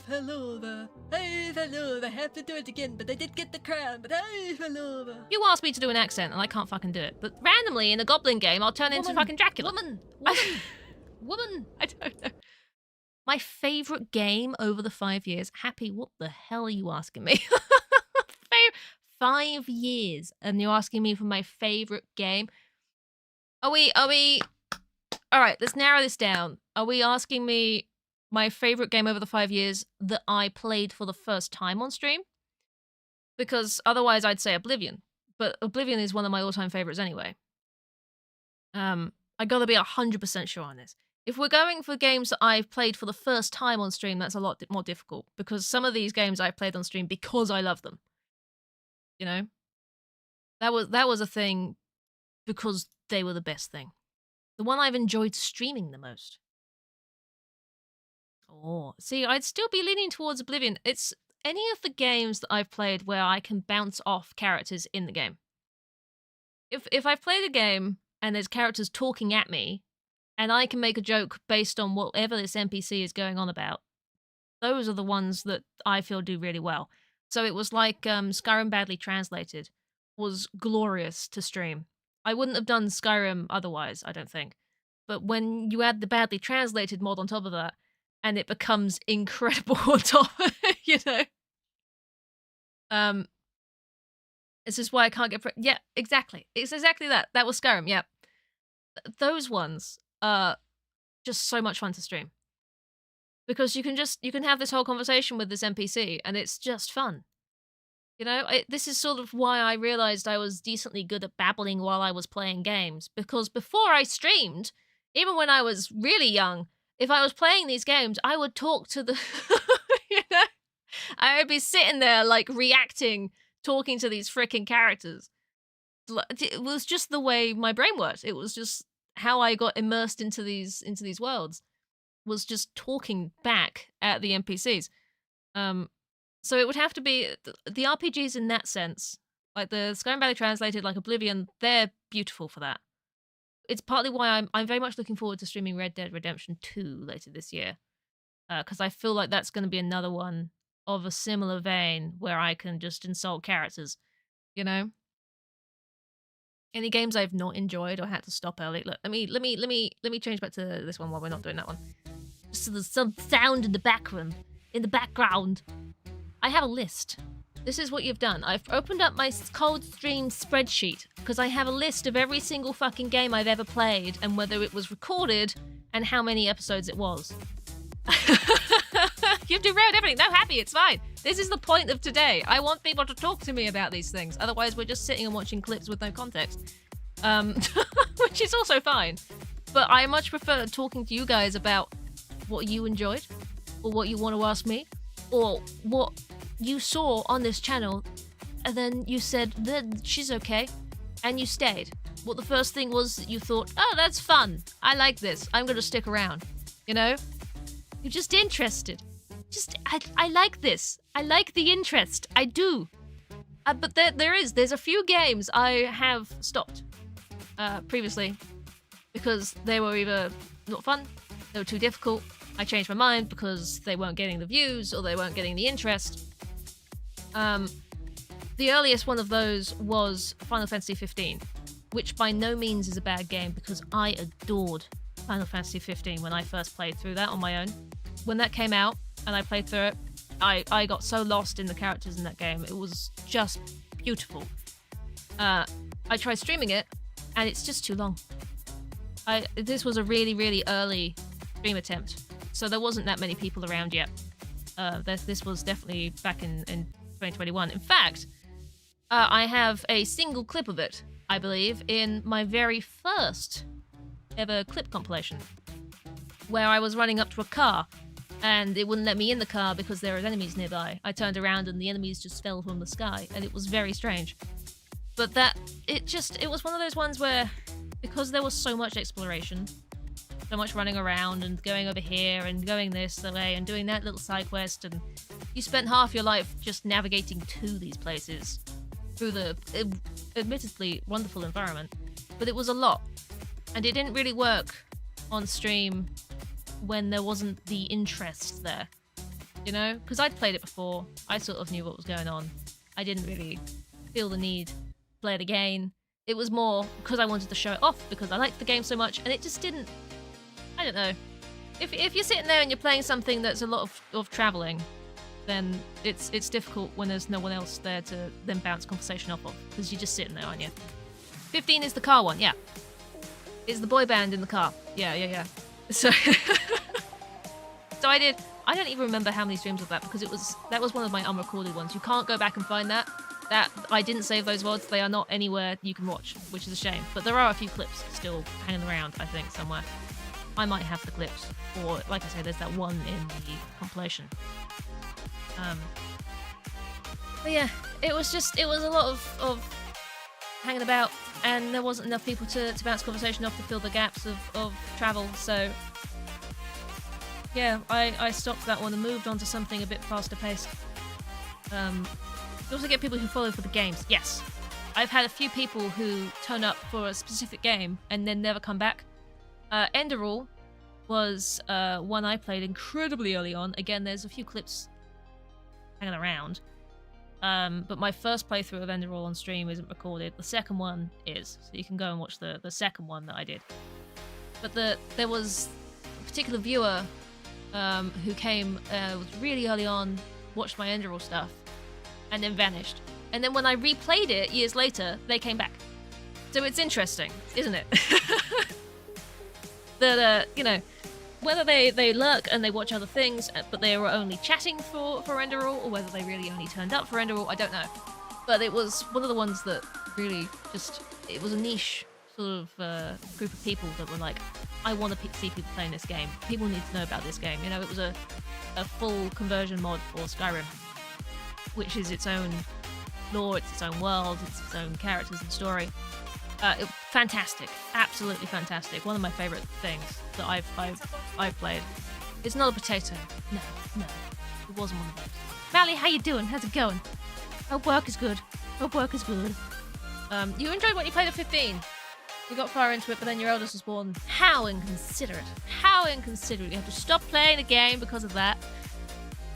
Hello there. I have to do it again, but I did get the crown, but hello there. You asked me to do an accent, and I can't fucking do it. But randomly, in a goblin game, I'll turn into fucking Dracula. Woman! I don't know. My favourite game over the 5 years. Happy, what the hell are you asking me? 5 years, and you're asking me for my favourite game? Are we... Alright, let's narrow this down. Are we asking me my favourite game over the 5 years that I played for the first time on stream? Because otherwise I'd say Oblivion. But Oblivion is one of my all-time favourites anyway. I gotta be 100% sure on this. If we're going for games that I've played for the first time on stream, that's a lot more difficult, because some of these games I've played on stream because I love them. You know? That was a thing because they were the best thing. The one I've enjoyed streaming the most. Oh, see, I'd still be leaning towards Oblivion. It's any of the games that I've played where I can bounce off characters in the game. If I've played a game and there's characters talking at me, and I can make a joke based on whatever this NPC is going on about, those are the ones that I feel do really well. So it was like Skyrim Badly Translated was glorious to stream. I wouldn't have done Skyrim otherwise, I don't think. But when you add the Badly Translated mod on top of that, and it becomes incredible on top of it, you know? This is why I can't get... yeah, exactly. It's exactly that. That was Skyrim, yeah. Those ones are just so much fun to stream. Because you can have this whole conversation with this NPC, and it's just fun. You know, this is sort of why I realised I was decently good at babbling while I was playing games. Because before I streamed, even when I was really young, if I was playing these games, I would talk to the... you know? I would be sitting there, like, reacting, talking to these frickin' characters. It was just the way my brain worked. It was just how I got immersed into these worlds. Was just talking back at the NPCs. So it would have to be the RPGs in that sense, like the Skyrim Badly Translated, like Oblivion. They're beautiful for that. It's partly why I'm very much looking forward to streaming Red Dead Redemption 2 later this year, because I feel like that's going to be another one of a similar vein where I can just insult characters. You know. Any games I've not enjoyed or had to stop early. Look, let me change back to this one while we're not doing that one. So there's some sound in the background. I have a list. This is what you've done. I've opened up my Cold Stream spreadsheet because I have a list of every single fucking game I've ever played and whether it was recorded and how many episodes it was. You've derailed everything. No, Happy, it's fine. This is the point of today. I want people to talk to me about these things. Otherwise, we're just sitting and watching clips with no context. Which is also fine. But I much prefer talking to you guys about what you enjoyed, or what you want to ask me, or what you saw on this channel, and then you said that she's okay, and you stayed. What the first thing was that you thought, oh, that's fun. I like this. I'm going to stick around. You know? You're just interested. I like this. I like the interest. I do. But there's a few games I have stopped previously because they were either not fun, they were too difficult. I changed my mind because they weren't getting the views or they weren't getting the interest. The earliest one of those was Final Fantasy 15, which by no means is a bad game because I adored Final Fantasy 15 when I first played through that on my own. When that came out and I played through it, I got so lost in the characters in that game. It was just beautiful. I tried streaming it, and it's just too long. This was a really, really early stream attempt, so there wasn't that many people around yet. This was definitely back in 2021. In fact, I have a single clip of it, I believe, in my very first ever clip compilation, where I was running up to a car, and it wouldn't let me in the car because there were enemies nearby. I turned around and the enemies just fell from the sky, and it was very strange. But it was one of those ones where, because there was so much exploration, so much running around and going over here and going this way and doing that little side quest, and you spent half your life just navigating to these places through the admittedly wonderful environment. But it was a lot, and it didn't really work on stream when there wasn't the interest there, you know? Because I'd played it before, I sort of knew what was going on. I didn't really feel the need to play it again. It was more because I wanted to show it off because I liked the game so much, and it just didn't. I don't know. If you're sitting there and you're playing something that's a lot of traveling, then it's difficult when there's no one else there to then bounce conversation off of, because you're just sitting there, aren't you? 15 is the car one, yeah. It's the boy band in the car. Yeah. So, so I don't even remember how many streams of that, because that was one of my unrecorded ones. You can't go back and find that. I didn't save those VODs. They are not anywhere you can watch, which is a shame. But there are a few clips still hanging around, I think, somewhere. I might have the clips, or like I say, there's that one in the compilation. But yeah, it was a lot of hanging about, and there wasn't enough people to bounce conversation off to fill the gaps of travel, so yeah, I stopped that one and moved on to something a bit faster paced. You also get people who follow for the games. Yes, I've had a few people who turn up for a specific game and then never come back. Enderall was one I played incredibly early on. Again, there's a few clips hanging around. But my first playthrough of Enderall on stream isn't recorded. The second one is, so you can go and watch the second one that I did. But there was a particular viewer who came was really early on, watched my Enderall stuff, and then vanished. And then when I replayed it years later, they came back. So it's interesting, isn't it? That whether they lurk and they watch other things, but they were only chatting for Enderall, or whether they really only turned up for Enderall, I don't know. But it was one of the ones that really it was a niche sort of group of people that were like, I want to see people playing this game. People need to know about this game. It was a full conversion mod for Skyrim, which is its own lore, it's its own world, it's its own characters and story. Fantastic, absolutely fantastic. One of my favourite things that I've played. It's not a potato. No, it wasn't one of those. Mally, how you doing? How's it going? Hope work is good. You enjoyed what you played at 15. You got far into it, but then your eldest was born. How inconsiderate. How inconsiderate. You have to stop playing the game because of that.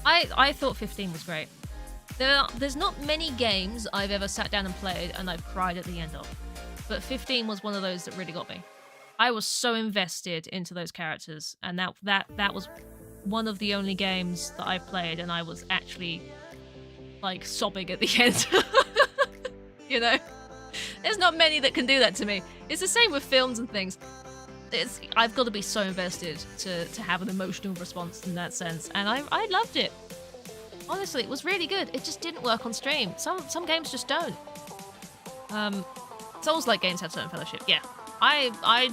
I thought 15 was great. There's not many games I've ever sat down and played and I've cried at the end of. But 15 was one of those that really got me. I was so invested into those characters, and that was one of the only games that I've played, and I was actually like sobbing at the end. There's not many that can do that to me. It's the same with films and things. I've got to be so invested to have an emotional response in that sense, and I loved it. Honestly, it was really good. It just didn't work on stream. Some games just don't. Souls-like games have certain fellowship. Yeah, I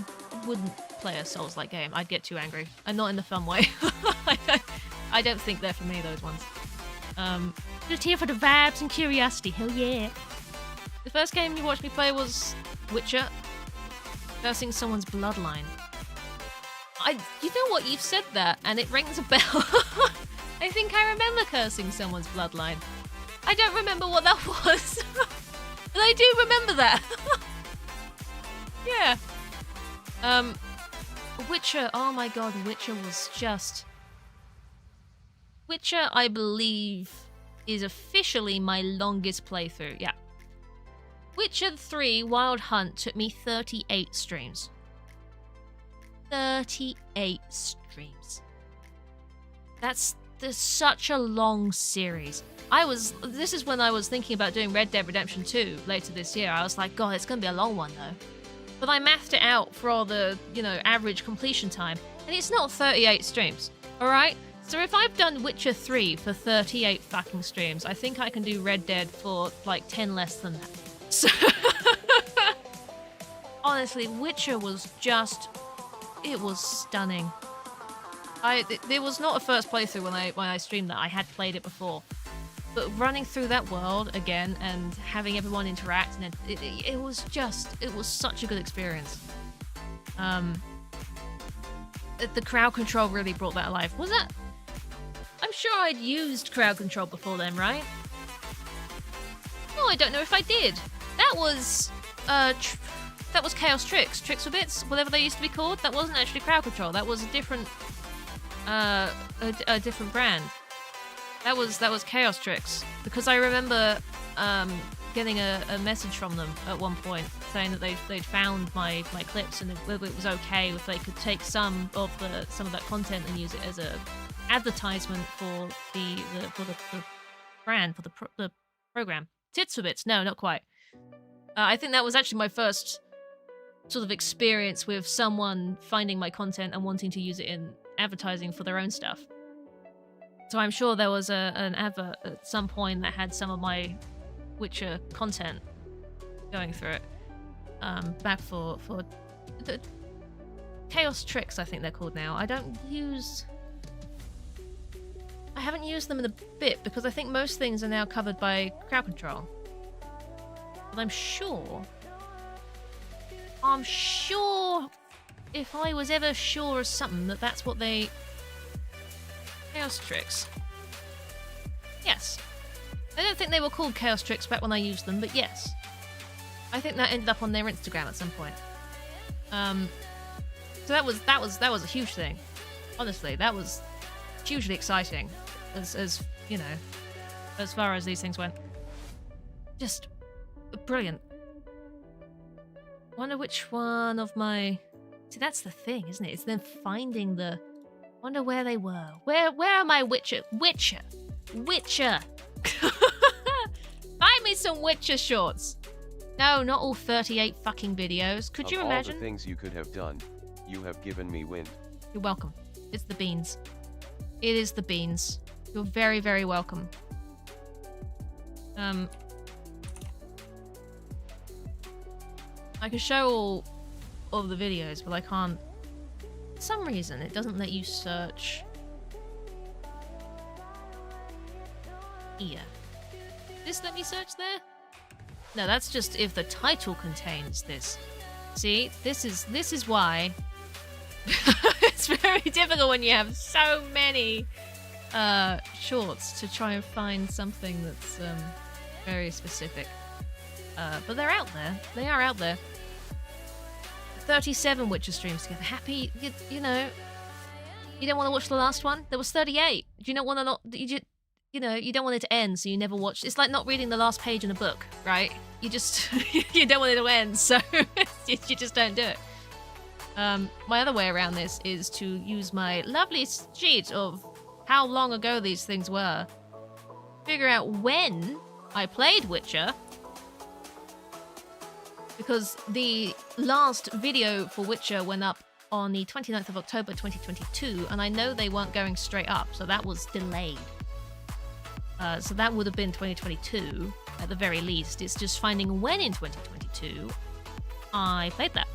wouldn't play a Souls-like game. I'd get too angry, and not in the fun way. I don't think they're for me, those ones. Just here for the vibes and curiosity. Hell yeah. The first game you watched me play was Witcher. Versing someone's bloodline. You know what? You've said that, and it rings a bell. I think I remember cursing someone's bloodline. I don't remember what that was. But I do remember that. Yeah. Witcher, oh my god, Witcher was just... Witcher, I believe, is officially my longest playthrough, yeah. Witcher 3 Wild Hunt took me 38 streams. 38 streams. That's such a long series. This is when I was thinking about doing Red Dead Redemption 2 later this year. I was like, God, it's gonna be a long one though. But I mathed it out for the, average completion time, and it's not 38 streams, alright? So if I've done Witcher 3 for 38 fucking streams, I think I can do Red Dead for like 10 less than that. So honestly, Witcher was just, it was stunning. There was not a first playthrough when I streamed that. I had played it before. But running through that world again and having everyone interact, and it was such a good experience. The crowd control really brought that alive. Was that? I'm sure I'd used crowd control before then, right? No, I don't know if I did. That was Chaos Tricks, Tricks for Bits, whatever they used to be called. That wasn't actually crowd control. That was a different brand. That was Chaos Tricks, because I remember getting a message from them at one point saying that they'd found my clips and whether it was okay if they could take some of that content and use it as a advertisement for the brand, for the program. Tits for Bits? No, not quite. I think that was actually my first sort of experience with someone finding my content and wanting to use it in advertising for their own stuff. So I'm sure there was an advert at some point that had some of my Witcher content going through it. Back for the Chaos Tricks, I think they're called now. I haven't used them in a bit because I think most things are now covered by crowd control. But I'm sure if I was ever sure of something that's what they... Chaos Tricks. Yes. I don't think they were called Chaos Tricks back when I used them, but yes. I think that ended up on their Instagram at some point. So that was a huge thing. Honestly, that was hugely exciting as far as these things went. Just brilliant. Wonder which one of my... See, that's the thing, isn't it? It's then finding the... Wonder where they were. Where are my Witcher? Witcher! Find me some Witcher shorts. No, not all 38 fucking videos. Could you imagine? All the things you could have done, you have given me wind. You're welcome. It's the beans. It is the beans. You're very, very welcome. I can show all of the videos, but I can't. For some reason, it doesn't let you search here. This let me search there? No, that's just if the title contains this. See, this is why it's very difficult when you have so many shorts to try and find something that's very specific. But they're out there. They are out there. 37 Witcher streams together. Happy, you know. You don't want to watch the last one? There was 38. Do you not want to not? You don't want it to end, so you never watch. It's like not reading the last page in a book, right? You just you don't want it to end, so you just don't do it. My other way around this is to use my lovely sheet of how long ago these things were. Figure out when I played Witcher. Because the last video for Witcher went up on the 29th of October 2022, and I know they weren't going straight up, so that was delayed. So that would have been 2022, at the very least. It's just finding when in 2022 I played that.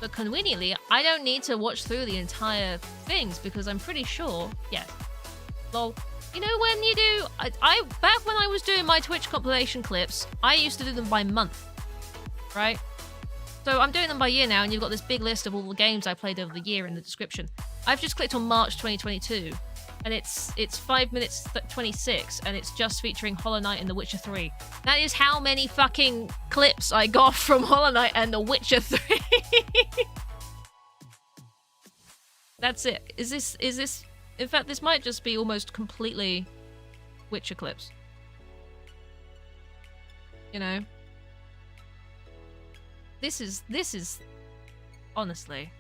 But conveniently, I don't need to watch through the entire things, because I'm pretty sure... Yes. Lol. You know when you do... I back when I was doing my Twitch compilation clips, I used to do them by month, right? So I'm doing them by year now, and you've got this big list of all the games I played over the year in the description. I've just clicked on March 2022, and it's 5 minutes 26, and it's just featuring Hollow Knight and The Witcher 3. That is how many fucking clips I got from Hollow Knight and The Witcher 3. That's it. Is this? In fact, this might just be almost completely Witcher clips. You know? This is honestly,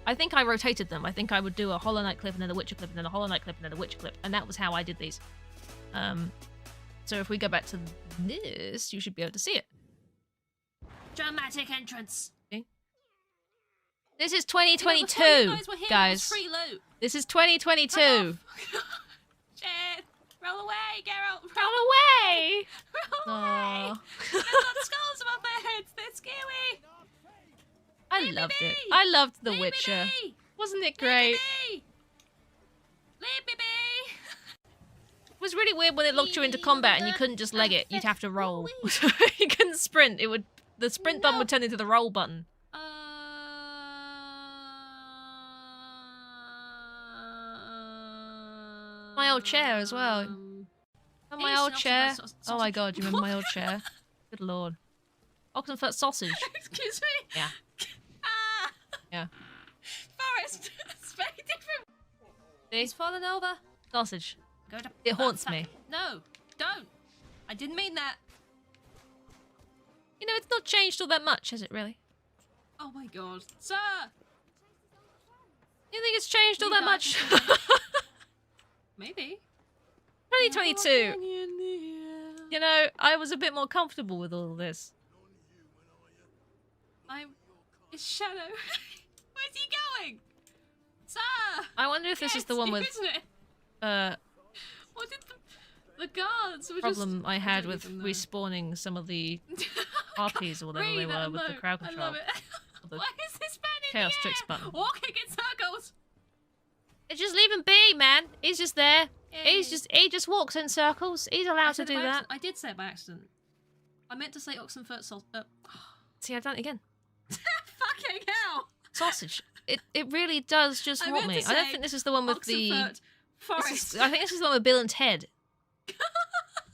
I think I rotated them. I think I would do a Hollow Knight clip and then a Witcher clip and then a Hollow Knight clip and then a Witcher clip, and that was how I did these. So if we go back to this, you should be able to see it. Dramatic entrance. Okay. This is 2022, you guys were here, guys. it was free loot. This is 2022. Shit. Roll away, Geralt. Run away! Roll away. Aw. They've got skulls above their heads. They're scary. I Leave me loved it. be. I loved The Leave me Witcher. be. Wasn't it Leave great? me be. Leave me be. It was really weird when it locked you into combat and you couldn't just leg it. You'd have to roll. You couldn't sprint. The sprint button would turn into the roll button. My old chair as well. Oh, my It's old an chair. Oxenfurt Oh my god, you remember my old chair? Good lord. Oxenfurt sausage. Excuse me. Yeah. Ah. Yeah. Forest. It's very different. See? He's fallen over. Sausage. Go to. It haunts me. No, don't. I didn't mean that. You know, it's not changed all that much, has it really? Oh my god, sir. You think it's changed all You that guys much? can Maybe. 2022. You know, I was a bit more comfortable with all of this. It's Shadow. Where's he going? Sir! I wonder if this is the one with Isn't it? What did the guards were problem just... I had don't with even know. respawning some of the RPs or whatever they Breathe were at with the moment. crowd I control. love it. the Why is this man in Chaos the Tricks air? button. Walking in circles. Just leave him be, man. He's just there. Yay. He just walks in circles. He's I allowed to said it do by that. accident. I did say it by accident. I meant to say Oxenfurt salt. See, I've done it again. Fucking hell! Sausage. It really does just I haunt meant me. to I don't say think this is the one with Oxenfurt the. Forest. I think this is the one with Bill and Ted.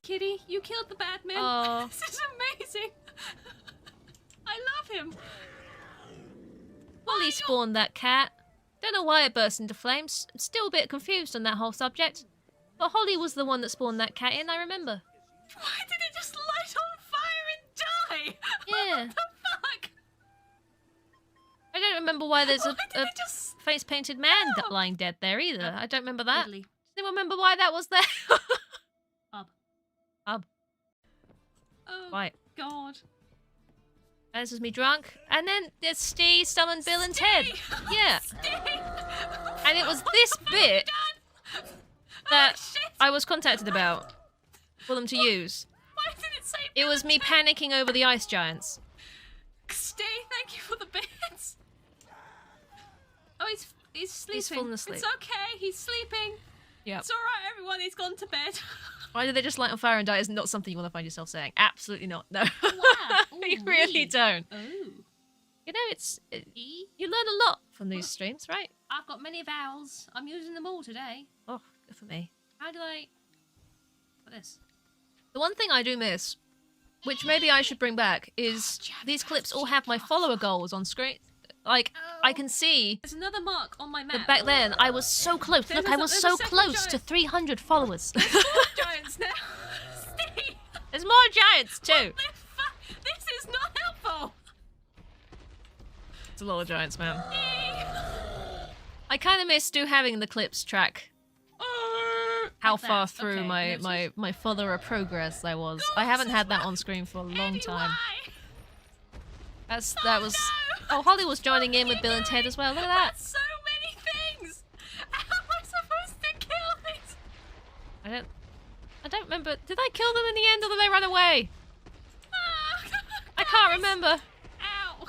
Kitty, you killed the bad man. Oh. This is amazing. I love him. Holly spawned that cat. Don't know why it burst into flames. I'm still a bit confused on that whole subject. But Holly was the one that spawned that cat in, I remember. Why did it just light on fire and die? Yeah. What the fuck? I don't remember why there's Why a did it just... face-painted man lying dead there either. I don't remember that. Ridley. Does anyone remember why that was there? Up. Ub. Oh, Right. God. This is me drunk. And then there's Steve summoned Bill and Ted. Yeah. And it was this bit that I was contacted about for them to use. Why did it say It was me panicking over the ice giants. Stay, thank you for the bits. Oh, he's sleeping. fallen asleep. It's okay, he's sleeping. Yep. It's alright, everyone, he's gone to bed. Why did they just light on fire and die is not something you want to find yourself saying. Absolutely not. No. Wow. You Ooh, really wee. don't. Oh. You know, you learn a lot from these streams, right? I've got many vowels. I'm using them all today. Oh, good for me. How do I... What this? The one thing I do miss, which maybe I should bring back, is these clips all have my follower goals on screen. Like, I can see There's another mark on my map. that back then I was so close. There's Look, I was there's so a second close to giant. 300 followers. Giants now. Steve! There's more giants too. This is not helpful. It's a lot of giants, man. I kind of miss having the clips track how Like far that. through Okay, my follower progress I was. I haven't had that on screen for a long time. That was. Oh, Holly was joining in with Bill and Ted as well. Look at that. That's so many things. How am I supposed to kill these? I don't remember. Did I kill them in the end or did they run away? I can't remember. Ow.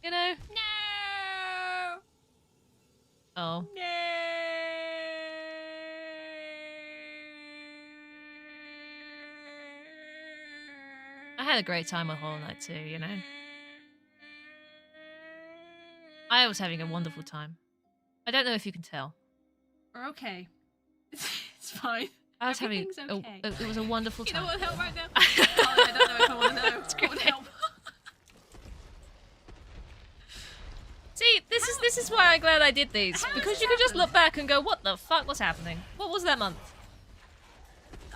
You know. No. Oh. No. I had a great time with Hollow Knight too, you know. I was having a wonderful time. I don't know if you can tell. We're okay. It's fine. I was having. Everything's okay. It was a wonderful You know time. what would help right now? Oh, I don't know if I want to know. What would help? See, this is why I'm glad I did these How because does you this could just happen? look back and go, "What the fuck was happening? What was that month?"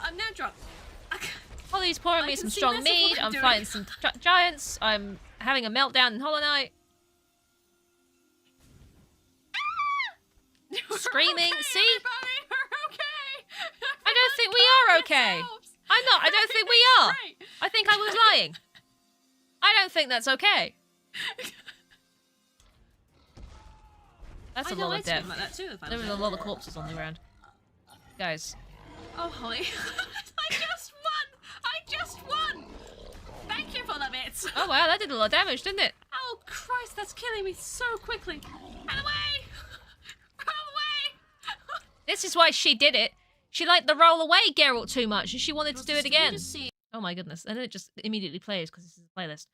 I'm now drunk. Holly's pouring I me can some see strong myself what mead. I'm I'm doing. fighting some giants. I'm having a meltdown in Hollow Knight. Screaming. Okay, See? everybody, we're okay. I don't think we are okay. Yourselves. I'm not. I don't think we Everything's are. great. I think I was lying. I don't think that's okay. That's I a know lot I of death. scream like that too. If I There was was a there. lot of corpses on the ground. Guys. Oh, Holly. I just won! I just won! Thank you for the bits! Oh wow, that did a lot of damage, didn't it? Oh, Christ, that's killing me so quickly. Run away! Run away! This is why she did it. She liked the roll away Geralt too much and she wanted to do it again. Oh my goodness. And then it just immediately plays because this is a playlist.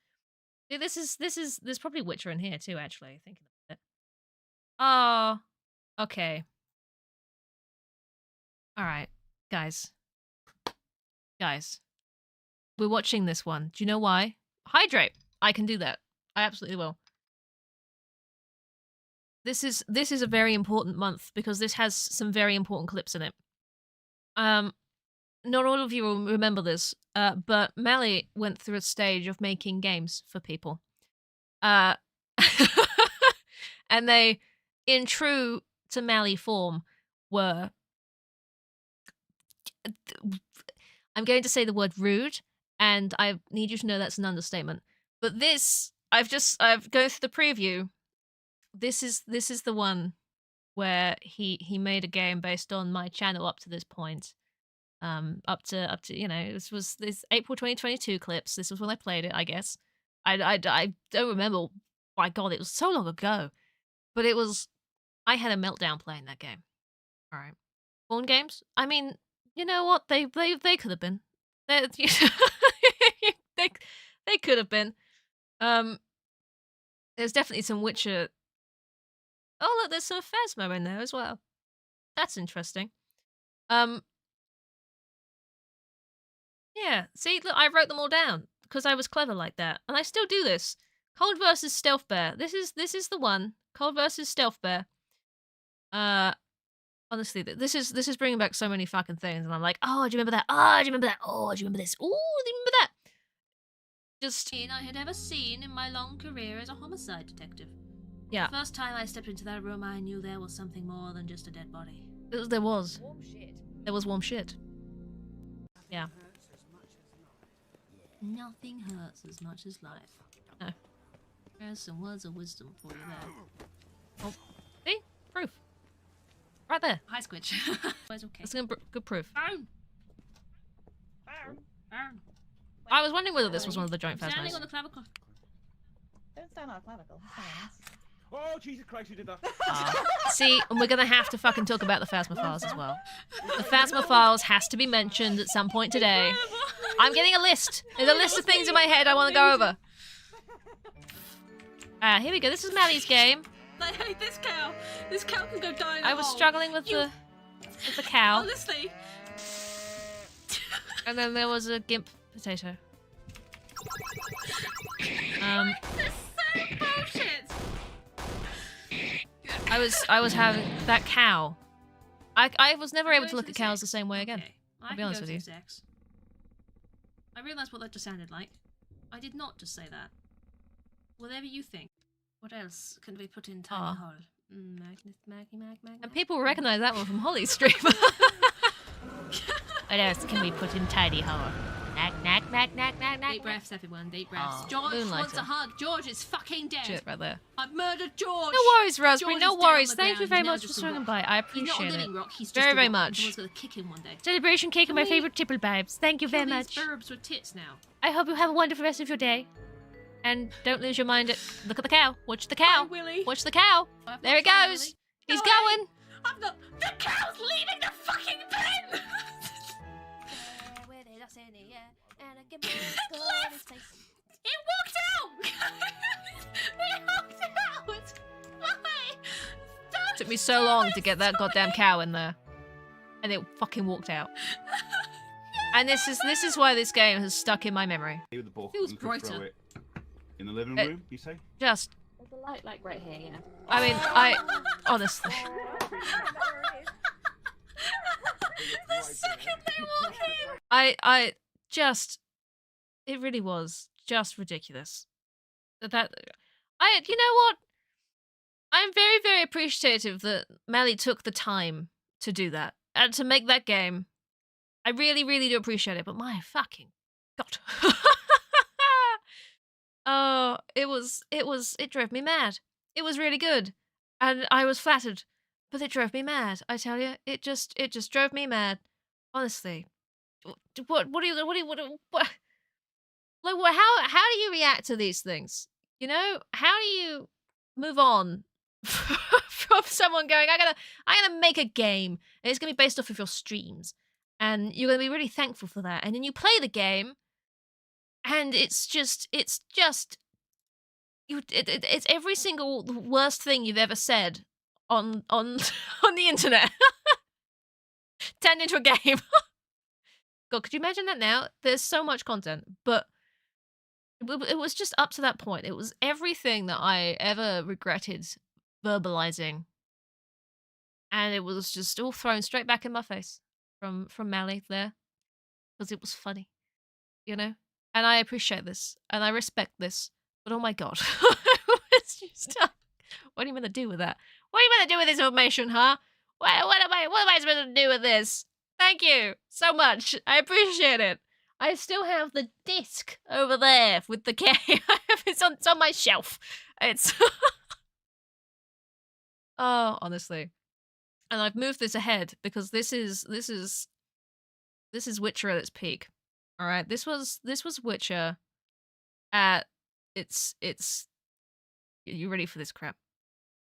See, there's probably Witcher in here too, actually, thinking about it. Oh, okay. Alright, guys. Guys. We're watching this one. Do you know why? Hydrate! I can do that. I absolutely will. This is a very important month because this has some very important clips in it. Not all of you will remember this, but Mally went through a stage of making games for people. And they, in true to Mally form, were... I'm going to say the word rude, and I need you to know that's an understatement. But this, I've gone through the preview. This is the one where he made a game based on my channel up to this point. Up to you know, this April 2022 clips. This was when I played it, I guess. I don't remember. My God, it was so long ago. But it was, I had a meltdown playing that game. All right, porn games. I mean, you know what? They could have been. They could have been. There's definitely some Witcher. Oh look, there's some Phasma in there as well. That's interesting. Yeah, see, look, I wrote them all down because I was clever like that, and I still do this. Cold versus Stealth Bear. This is the one. Cold versus Stealth Bear. Honestly, this is bringing back so many fucking things, and I'm like, oh, do you remember that? Oh, do you remember that? Oh, do you remember this? Oh, do you remember that? Just I had ever seen in my long career as a homicide detective. yeah, The first time I stepped into that room, I knew there was something more than just a dead body. there was warm shit. Yeah. Nothing hurts as much as life. No. There's some words of wisdom for you there. See, proof. Right there. Hi, Squidge. It's okay. That's good proof. Burn! I was wondering whether this was one of the joint Standing Phasmas. on the clavicle. Don't stand on a clavicle. That's Oh, Jesus Christ, you did that. See, and we're gonna have to fucking talk about the Phasma files as well. The Phasma files has to be mentioned at some point today. I'm getting a list. There's a list of things in my head I want to go over. Here we go. This is Mally's game. I hate this cow. This cow can go die in a I was hole. struggling with the cow, Honestly. and then there was a gimp potato. This is so bullshit. I was having that cow. I was never able Go to look to at the cows sex. the same way again. Okay. I'll I be can honest go with to you. Sex. I realised what that just sounded like. I did not just say that. Whatever you think. What else can we put in tiny Aw. hole? Magnet. And people recognize that one from Holly's stream. What else can we put in tidy hole? Knack. Deep breaths, everyone. Deep breaths. Aw, George wants Moonlighter. a hug. George is fucking dead. Shit right there. I've murdered George. No worries, Raspberry. George No is dead on worries. the Thank you ground. very He's now much for just a swinging rock. by. I He's not a appreciate it. living rock. He's just Very, a very rock. much. Someone's gonna kick him one day. Celebration cake and my Can we favorite tipple vibes. Thank you very Kill much. these burbs with tits now. I hope you have a wonderful rest of your day. And don't lose your mind. Look at the cow. Watch the cow. Bye, Willie. Watch the cow. I've There not it tried, goes. Willie. He's No, going. I'm not. The cow's leaving the fucking pen. It left. It walked out. It walked out. Why? Stop Took me so long to get that goddamn cow in there. And it fucking walked out. And this is why this game has stuck in my memory. With the ball Feels and could throw brighter. it in the living room, you say? Just, There's a light like right here, yeah. I mean, honestly. The second they walk in. I just, it really was just ridiculous. You know what? I'm very, very appreciative that Melly took the time to do that and to make that game. I really, really do appreciate it, but my fucking God. Oh, it drove me mad. It was really good. And I was flattered, but it drove me mad. I tell you, it just drove me mad. Honestly. What how do you react to these things? You know, how do you move on from someone going, I'm gonna make a game and it's gonna be based off of your streams, and you're gonna be really thankful for that, and then you play the game, and it's every single worst thing you've ever said on the internet turned into a game. God, could you imagine that now? There's so much content, but it was just up to that point. It was everything that I ever regretted verbalizing, and it was just all thrown straight back in my face from Mally there, because it was funny, you know. And I appreciate this, and I respect this, but oh my God, it's just, what are you gonna do with that? What are you gonna do with this information, huh? What am I supposed to do with this? Thank you so much. I appreciate it. I still have the disc over there with the game. It's on my shelf. It's oh, honestly. And I've moved this ahead because this is Witcher at its peak. All right, this was Witcher at its. You ready for this crap?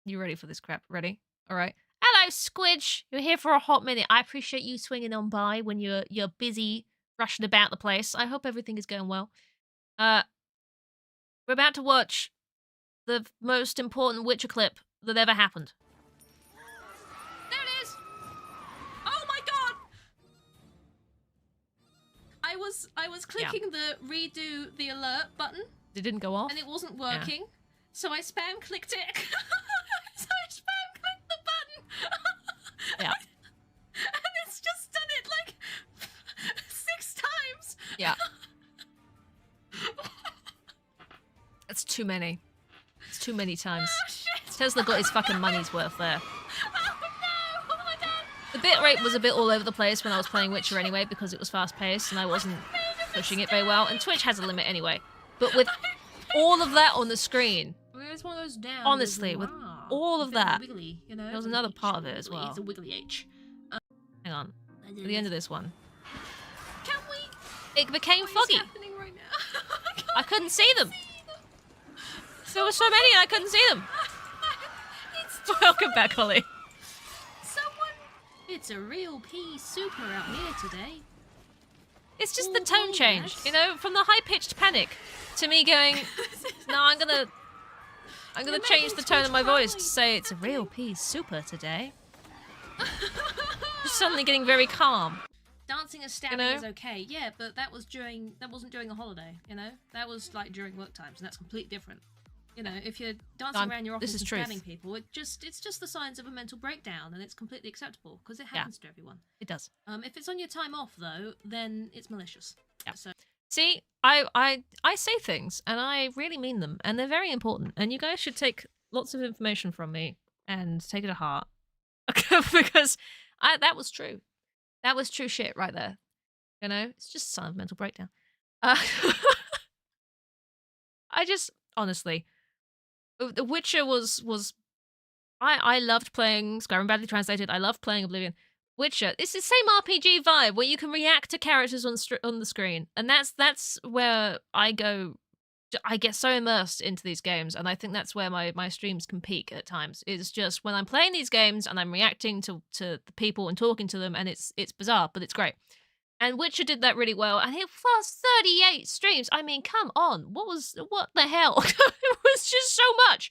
You ready for this crap? Ready? All right. Hello, Squidge. You're here for a hot minute. I appreciate you swinging on by when you're busy rushing about the place. I hope everything is going well. We're about to watch the most important Witcher clip that ever happened. There it is. Oh my God. I was clicking the redo the alert button It didn't go off. and it wasn't working, so I spam clicked it. So I spam clicked the button. Yeah. And it's just done it like 6 times. Yeah. That's too many. It's too many times. Oh shit. Tesla got his fucking money's worth there. Oh no. What have I done? The bitrate was a bit all over the place when I was playing Witcher anyway, because it was fast-paced and I wasn't pushing it very well, and Twitch has a limit anyway. But with all of that on the screen, It's one of those down. honestly, with all of that, wiggly, you know, there was it's a another H, part of it as wiggly, well. It's a wiggly H. hang on, at the end of this one, Can we? it became What is foggy. happening right now? I couldn't see them. There were so many and I couldn't see them. It's Welcome back, Holly. someone. It's a real pea super out here today. It's just the tone change, you know, from the high-pitched panic to me going, no, I'm gonna You're change making the tone of my Twitch voice to cry. say it's a real pea super today. Just suddenly getting very calm. Dancing and stabbing know? is okay, yeah, but that wasn't during a holiday, you know? That was like during work times, and that's completely different. You know, if you're dancing around your this office is and truth. stabbing people, it's just the signs of a mental breakdown, and it's completely acceptable because it happens to everyone. It does. If it's on your time off though, then it's malicious. Yeah. So See, I say things and I really mean them, and they're very important, and you guys should take lots of information from me and take it to heart. Because that was true. That was true shit right there. You know, it's just a sign of mental breakdown. I just honestly, The Witcher was I loved playing Skyrim badly translated. I loved playing Oblivion. Witcher, it's the same RPG vibe where you can react to characters on the screen, and that's where I go. I get so immersed into these games, and I think that's where my streams can peak at times. Is just when I'm playing these games and I'm reacting to the people and talking to them, and it's bizarre, but it's great. And Witcher did that really well, and it was 38 streams. I mean, come on, what the hell? It was just so much,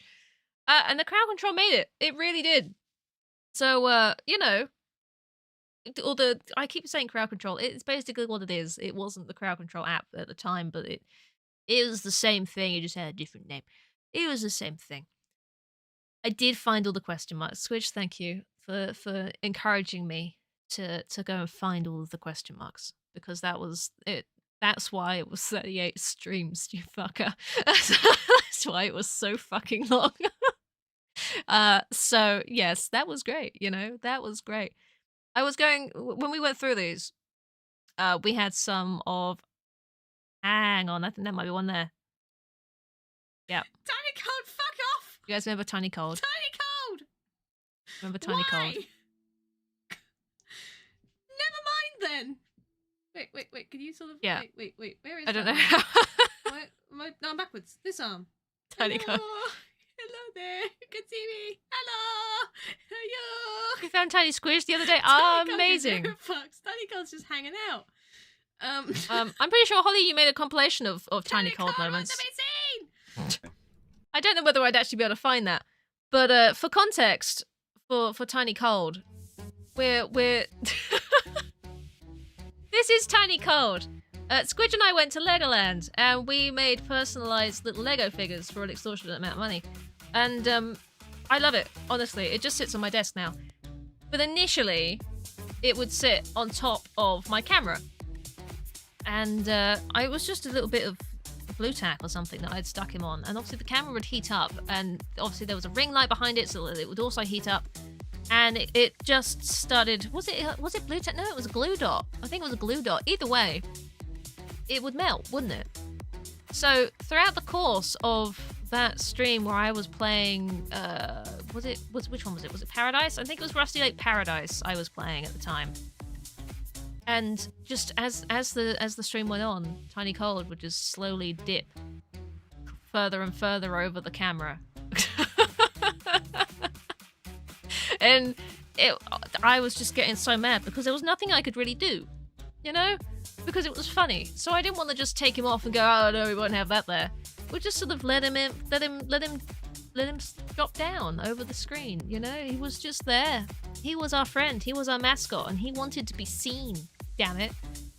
and the crowd control made it. It really did. So, you know, I keep saying crowd control. It's basically what it is. It wasn't the crowd control app at the time, but it is the same thing. It just had a different name. It was the same thing. I did find all the question marks. Squidge, thank you for encouraging me to go and find all of the question marks, because that was it. That's why it was 38 streams, you fucker. That's why it was so fucking long. So yes, that was great. You know, that was great. I was going when we went through these. We had some of. Hang on, I think there might be one there. Yeah. Tiny Cold, fuck off! You guys remember Tiny Cold? Tiny Cold! Remember Tiny Why? Cold? Never mind then. Wait. Can you sort of? Yeah. Wait. Where is? I don't that know. arm? No, I'm backwards. This arm. Tiny Hello. Cold. Hello there. You can see me. Hello. Hello. We found Tiny Squish the other day. Tiny Cold Amazing. gives no fucks. Tiny Cold's just hanging out. I'm pretty sure, Holly, you made a compilation of Tiny Cold Cold moments. wants to be seen. I don't know whether I'd actually be able to find that, but for context, for Tiny Cold, we're this is Tiny Cold. Squidge and I went to Legoland and we made personalized little Lego figures for an extortionate amount of money, and I love it. Honestly, it just sits on my desk now. But initially, it would sit on top of my camera. And I was just a little bit of blue tack or something that I'd stuck him on. And obviously the camera would heat up. And obviously there was a ring light behind it, so it would also heat up. And it just started... Was it blue tack? No, it was a glue dot. I think it was a glue dot. Either way, it would melt, wouldn't it? So throughout the course of that stream where I was playing... which one was it? Was it Paradise? I think it was Rusty Lake Paradise I was playing at the time. And just as the stream went on, Tiny Cold would just slowly dip further and further over the camera. And I was just getting so mad because there was nothing I could really do, you know, because it was funny. So I didn't want to just take him off and go, oh no, we won't have that there. We just sort of let him drop down over the screen, you know. He was just there. He was our friend. He was our mascot, and he wanted to be seen. Damn it.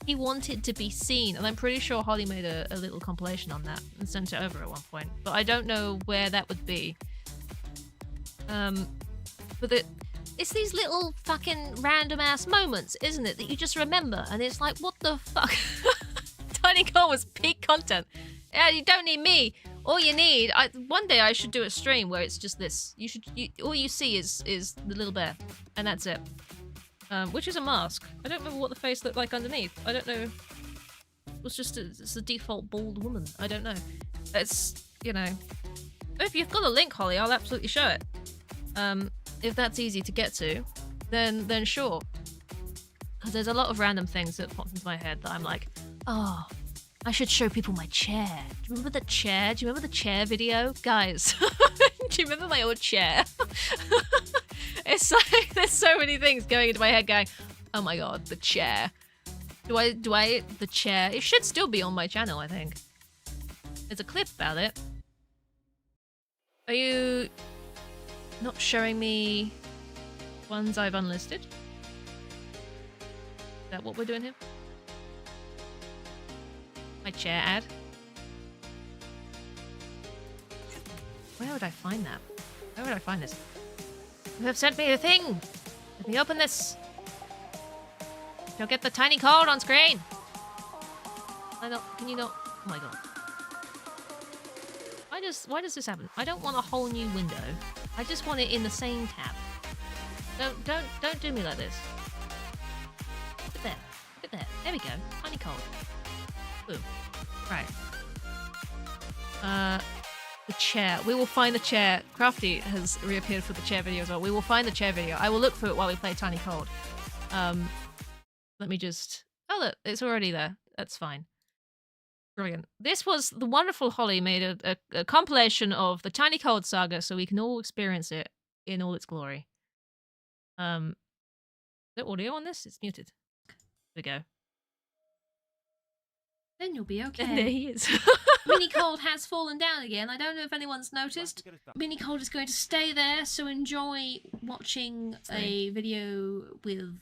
He wanted to be seen. And I'm pretty sure Holly made a little compilation on that and sent it over at one point. But I don't know where that would be. But it's these little fucking random ass moments, isn't it, that you just remember, and it's like, what the fuck? Tiny Cold was peak content. Yeah, you don't need me. All you need, one day I should do a stream where it's just this. All you see is the little bear, and that's it. Which is a mask. I don't remember what the face looked like underneath. I don't know. It was just it's a default bald woman. I don't know. It's, you know. If you've got a link, Holly, I'll absolutely show it. If that's easy to get to, then sure. Because there's a lot of random things that pop into my head that I'm like, oh, I should show people my chair. Do you remember the chair? Do you remember the chair video? Guys, do you remember my old chair? It's like, there's so many things going into my head going, oh my god, the chair. The chair? It should still be on my channel, I think. There's a clip about it. Are you not showing me ones I've unlisted? Is that what we're doing here? My chair ad. Where would I find that? Where would I find this? You have sent me a thing! Let me open this! You'll get the Tiny Cold on screen! Can you not? Oh my god. Why does this happen? I don't want a whole new window. I just want it in the same tab. Don't do me like this. Look at there. Look at there. There we go. Tiny Cold. Boom. Right. The chair. We will find the chair. Crafty has reappeared for the chair video as well. We will find the chair video. I will look for it while we play Tiny Cold. Let me just... Oh, look. It's already there. That's fine. Brilliant. This was the wonderful Holly made a compilation of the Tiny Cold saga so we can all experience it in all its glory. Is there audio on this? It's muted. There we go. Then you'll be okay. And there he is. Mini Cold has fallen down again. I don't know if anyone's noticed. Mini Cold is going to stay there, so enjoy watching a video with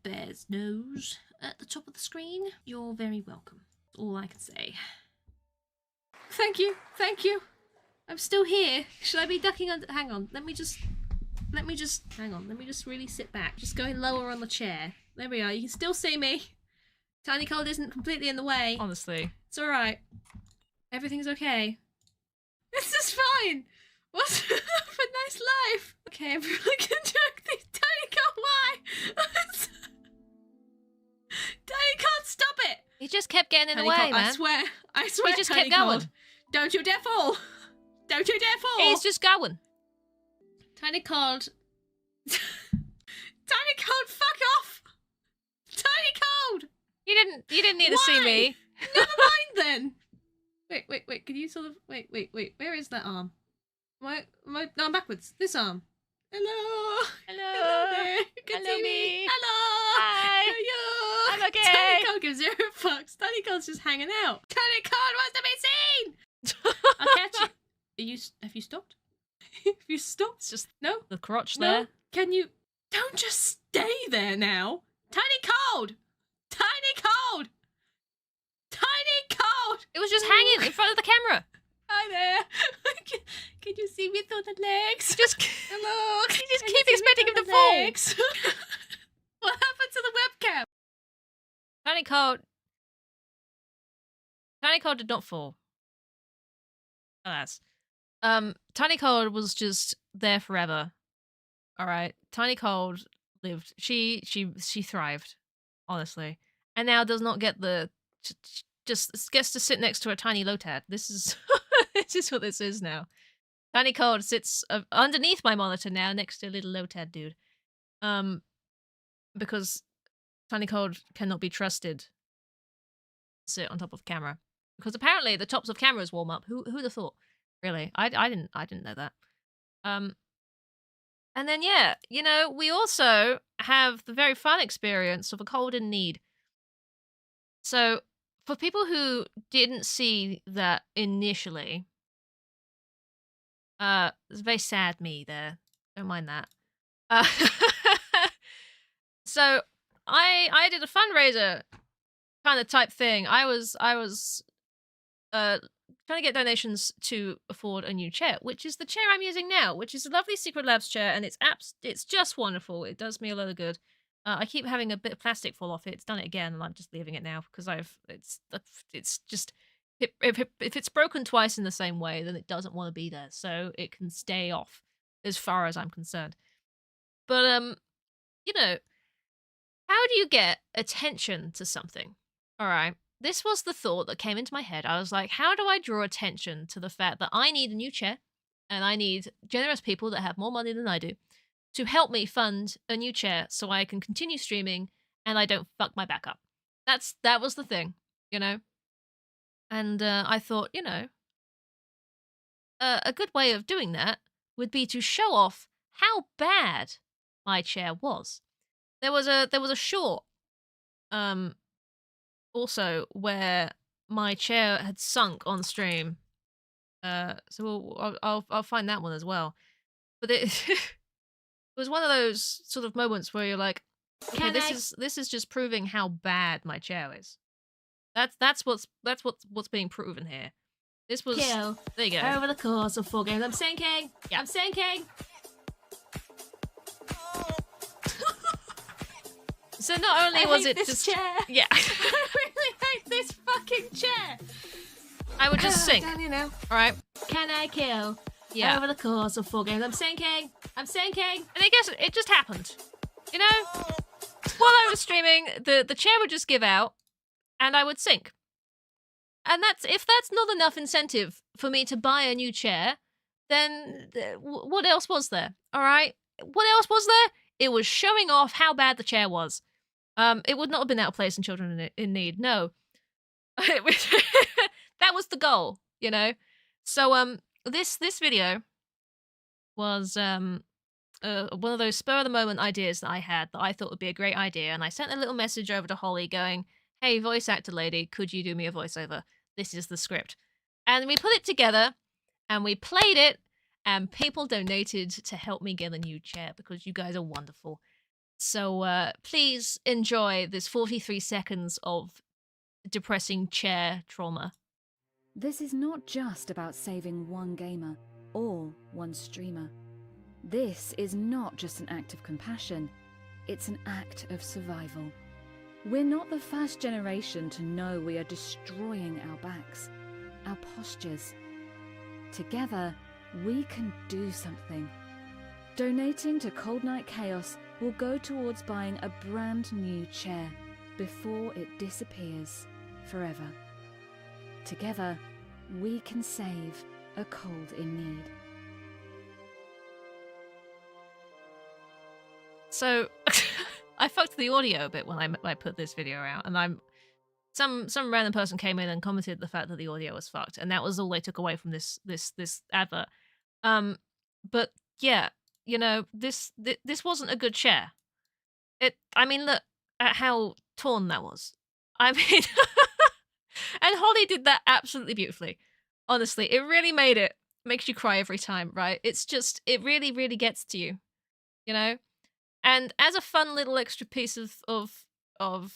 Bear's nose at the top of the screen. You're very welcome. All I can say. Thank you. Thank you. I'm still here. Should I be ducking under? Hang on. Let me just hang on. Let me just really sit back. Just going lower on the chair. There we are. You can still see me. Tiny Cold isn't completely in the way. Honestly. It's alright. Everything's okay. This is fine. What's a nice life? Okay, everyone can joke these. Tiny Cold, why? Tiny Cold, stop it! He just kept getting in the Tiny way, Cold, man. I swear, He just Tiny kept going. Cold. Don't you dare fall! Don't you dare fall! He's just going. Tiny Cold. Tiny Cold, fuck off! Tiny Cold! You didn't need to see Why? me. Never mind then. Wait. Can you sort of wait? Where is that arm? No, I'm backwards. This arm. Hello. Hello. There. You can Hello, see me. Hello. Hi. Hello. I'm okay. Tiny Cold gives 0 fucks. Tiny Cold's just hanging out. Tiny Cold wants to be seen. I'll catch you. Have you stopped? Have you stopped? It's just No. the crotch No. there. Can you? Don't just stay there now. Tiny Cold. Tiny Cold. Tiny Cold. It was just hanging in front of the camera. Hi there. Can you see me through the legs? Just Hello. You just Can keep see me expecting through him to the fall. legs? What happened to the webcam? Tiny Cold did not fall. Alas. Tiny Cold was just there forever. Alright. Tiny Cold lived. She thrived, honestly. And now does not get just gets to sit next to a tiny Lotad. This is this is what this is now. Tiny Cold sits underneath my monitor now next to a little Lotad dude. Because Tiny Cold cannot be trusted to sit on top of camera. Because apparently the tops of cameras warm up. Who'd have thought? Really? I didn't know that. And then yeah, we also have the very fun experience of a cold in need. So for people who didn't see that initially, it's very sad me there. Don't mind that. So I did a fundraiser kind of type thing. I was trying to get donations to afford a new chair, which is the chair I'm using now, which is a lovely Secret Labs chair, and it's just wonderful. It does me a lot of good. I keep having a bit of plastic fall off it. It's done it again, and I'm just leaving it now because it's just if it's broken twice in the same way, then it doesn't want to be there, so it can stay off as far as I'm concerned. But how do you get attention to something? All right. This was the thought that came into my head. I was like, how do I draw attention to the fact that I need a new chair and I need generous people that have more money than I do to help me fund a new chair so I can continue streaming and I don't fuck my back up. That was the thing, And I thought, a good way of doing that would be to show off how bad my chair was. There was a short also where my chair had sunk on stream. So I'll find that one as well. But it was one of those sort of moments where you're like, okay, this is just proving how bad my chair is. That's what's being proven here. This was Kill. There you go. Over the course of 4 games, I'm sinking. Yeah. I'm sinking. So not only was hate it this just chair. yeah, I really hate this fucking chair. I would just sink. Down here now. All right. Can I kill? Yeah. Over the course of 4 games, I'm sinking. I'm sinking. And I guess it just happened. While I was streaming, the chair would just give out, and I would sink. And if that's not enough incentive for me to buy a new chair, then what else was there? All right, what else was there? It was showing off how bad the chair was. It would not have been out of place in Children in Need. No, that was the goal. So this video was one of those spur of the moment ideas that I had that I thought would be a great idea, and I sent a little message over to Holly going, "Hey, voice actor lady, could you do me a voiceover? this is the script. And we put it together, and we played it, and people donated to help me get a new chair because you guys are wonderful. So please enjoy this 43 seconds of depressing chair trauma. This is not just about saving one gamer or one streamer. This is not just an act of compassion, it's an act of survival. We're not the first generation to know we are destroying our backs, our postures. Together, we can do something. Donating to Cold Night Chaos will go towards buying a brand new chair before it disappears forever. Together, we can save a cold in need. So I fucked the audio a bit when I put this video out, and some random person came in and commented the fact that the audio was fucked, and that was all they took away from this advert. But yeah, you know, this wasn't a good chair. I mean, look at how torn that was. I mean, and Holly did that absolutely beautifully. Honestly, it really made it. Makes you cry every time, right? It's just, it really, really gets to you, you know? And as a fun little extra piece of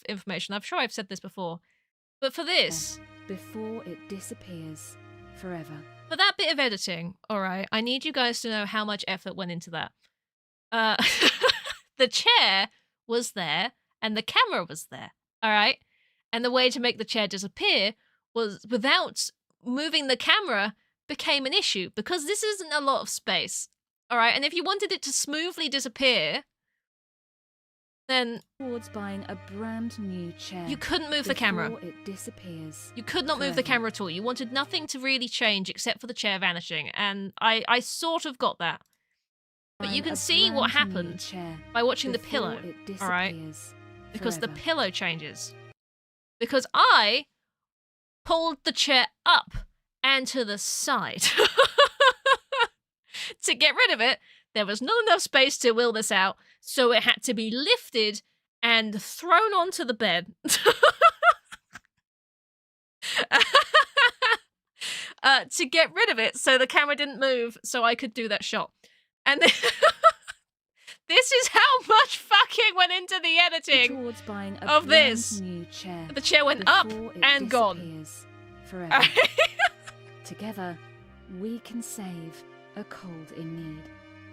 information, I'm sure I've said this before, but for this... Before it disappears forever. For that bit of editing, alright, I need you guys to know how much effort went into that. The chair was there, and the camera was there, alright? And the way to make the chair disappear was without moving the camera became an issue, because this isn't a lot of space, alright? And if you wanted it to smoothly disappear, then towards buying a brand new chair. You couldn't move the camera. Before it disappears. You could not move the camera at all. You wanted nothing to really change except for the chair vanishing, and I sort of got that. But you can see what happened by watching the pillow, alright? Because the pillow changes. Because I pulled the chair up and to the side. To get rid of it, there was not enough space to wheel this out, so it had to be lifted and thrown onto the bed. To get rid of it so the camera didn't move so I could do that shot. And this is how much fucking went into the editing of this. New chair. The chair went up and gone. Forever. Together, we can save a cold in need.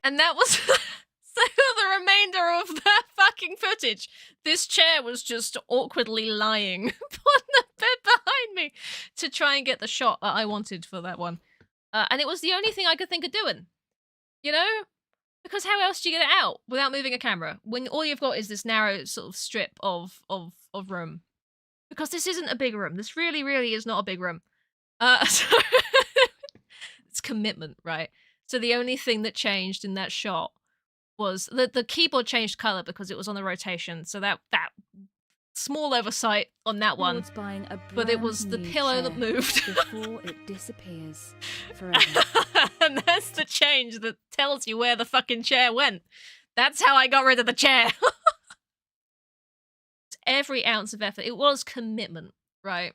And that was so the remainder of that fucking footage. This chair was just awkwardly lying on the bed behind me to try and get the shot that I wanted for that one. And it was the only thing I could think of doing. You know? Because how else do you get it out without moving a camera when all you've got is this narrow sort of strip of room? Because this isn't a big room. This really, really is not a big room. So it's commitment, right? So the only thing that changed in that shot was the keyboard changed color because it was on the rotation. So that small oversight on that one. But it was the pillow that moved. Before it disappears forever. And that's the change that tells you where the fucking chair went. That's how I got rid of the chair. Every ounce of effort. It was commitment, right?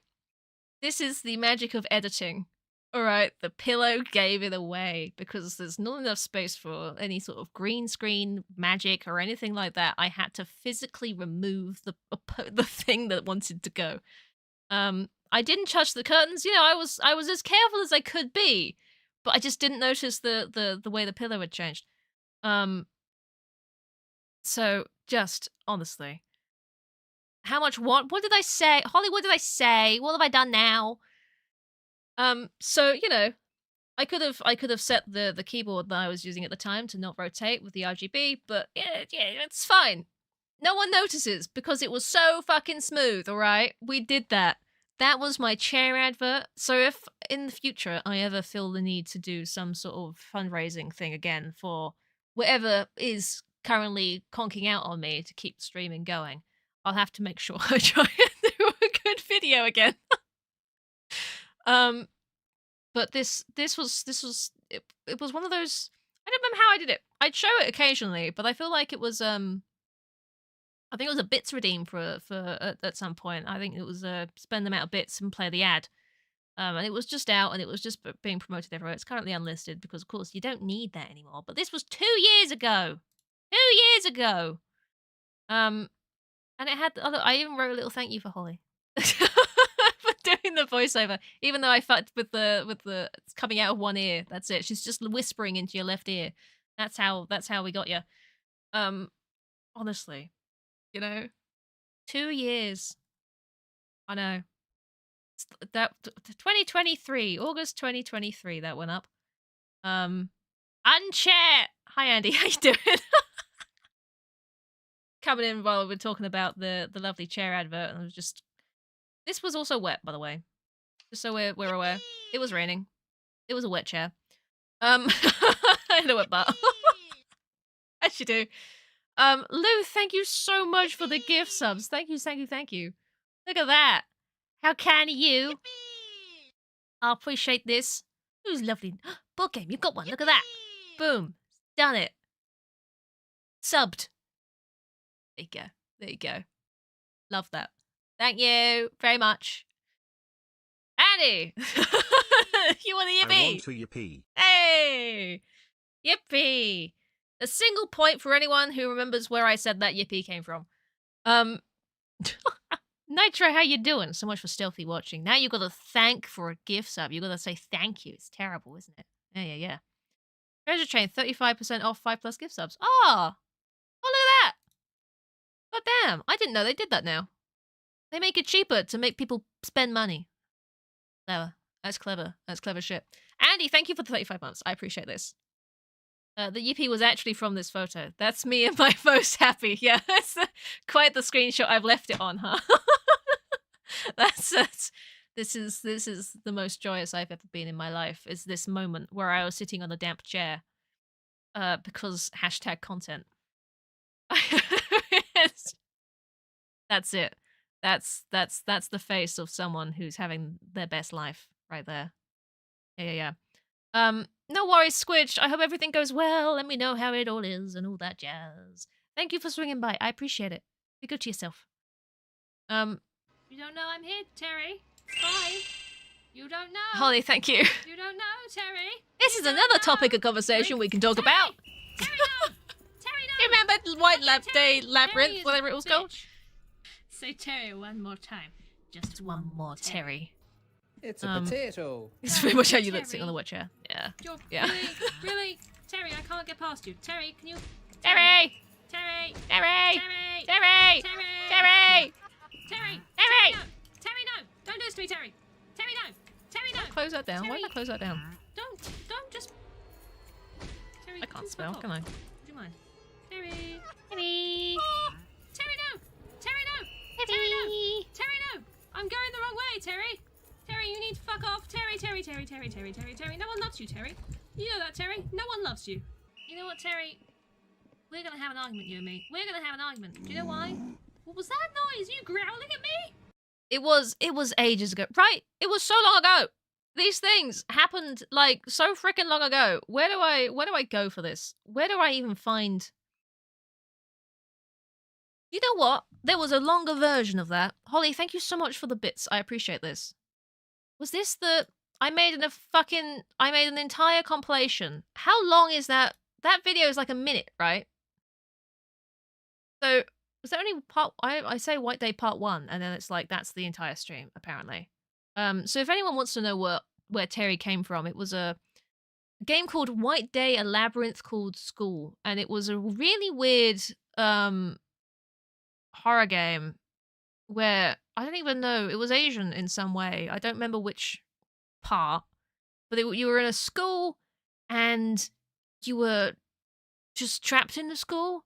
This is the magic of editing. Alright, the pillow gave it away because there's not enough space for any sort of green screen magic or anything like that. I had to physically remove the thing that wanted to go. I didn't touch the curtains. You know, I was as careful as I could be, but I just didn't notice the way the pillow had changed. So just honestly, how much what did I say? Holly, what did I say? What have I done now? So, you know, I could have set the keyboard that I was using at the time to not rotate with the RGB, but yeah, it's fine. No one notices because it was so fucking smooth, alright? We did that. That was my chair advert. So if in the future I ever feel the need to do some sort of fundraising thing again for whatever is currently conking out on me to keep streaming going, I'll have to make sure I try and do a good video again. But this was it was one of those. I don't remember how I did it. I'd show it occasionally, but I feel like it was I think it was a bits redeem for at some point. I think it was spend them out of bits and play the ad. And it was just out, and it was just being promoted everywhere. It's currently unlisted because, of course, you don't need that anymore. But this was 2 years ago. 2 years ago. And it had. I even wrote a little thank you for Holly for doing the voiceover, even though I fucked with the it's coming out of one ear. That's it. She's just whispering into your left ear. That's how we got you. Honestly, 2 years. I know. That 2023, August 2023, that went up. Unchair. Hi Andy, how you doing? Coming in while we're talking about the lovely chair advert, and this was also wet, by the way. Just so we're aware. It was raining. It was a wet chair. And a wet butt. As you do. Lou, thank you so much for the gift subs. Thank you. Look at that. How kind of you. I appreciate this. Who's lovely? Board game, you've got one. Look at that. Boom. Done it. Subbed. There you go. Love that. Thank you very much. Annie! You want a yippee? I want to yippee. Hey! Yippee! A single point for anyone who remembers where I said that yippee came from. Nitro, how you doing? So much for stealthy watching. Now you got to thank for a gift sub. You got to say thank you. It's terrible, isn't it? Yeah. Treasure Chain, 35% off 5+ gift subs. Oh, look at that. God damn. I didn't know they did that now. They make it cheaper to make people spend money. Clever. That's clever. That's clever shit. Andy, thank you for the 35 months. I appreciate this. The yippee was actually from this photo. That's me and my most happy. Yeah, that's quite the screenshot I've left it on, huh? This is the most joyous I've ever been in my life. Is this moment where I was sitting on a damp chair, because #content. That's it. That's the face of someone who's having their best life right there. Yeah. No worries, Squidge. I hope everything goes well. Let me know how it all is and all that jazz. Thank you for swinging by. I appreciate it. Be good to yourself. You don't know I'm here, Terry. It's fine. You don't know. Holly, thank you. You don't know, Terry. This is another topic of conversation we can talk about. Terry, no. Terry, no. You remember White Lab Day Terry Labyrinth, is whatever a it was called? bitch. Say Terry one more time. Just One more Terry. It's a potato. It's very much how you look sitting on the wet chair. Yeah. Yeah. Really? Terry, I can't get past you. Terry, can you... Terry! Terry! Terry! Terry! Terry! Terry! Terry! Terry! Terry! No! Terry, no! Don't do this to me, Terry! Terry, no! Terry, no! Close that down. Why Terry. did I close that down? Don't just... Terry, I can can't you spell, fuck can I? off? Would you mind? Terry! Terry! Oh! Terry, no! Terry, no! Terry, no! Terry, no! I'm going the wrong way, Terry! Terry, you need to fuck off. Terry. No one loves you, Terry. You know that, Terry. No one loves you. You know what, Terry? We're gonna have an argument, you and me. We're gonna have an argument. Do you know why? What was that noise? You growling at me? It was ages ago. Right? It was so long ago. These things happened like so freaking long ago. Where do I go for this? Where do I even find... You know what? There was a longer version of that. Holly, thank you so much for the bits. I appreciate this. Was this the... I made an entire compilation. How long is that? That video is like a minute, right? So, was there only part... I say White Day Part 1, and then it's like, that's the entire stream, apparently. So if anyone wants to know where Terry came from, it was a game called White Day, a labyrinth called School. And it was a really weird horror game where... I don't even know. It was Asian in some way. I don't remember which part. But you were in a school and you were just trapped in the school.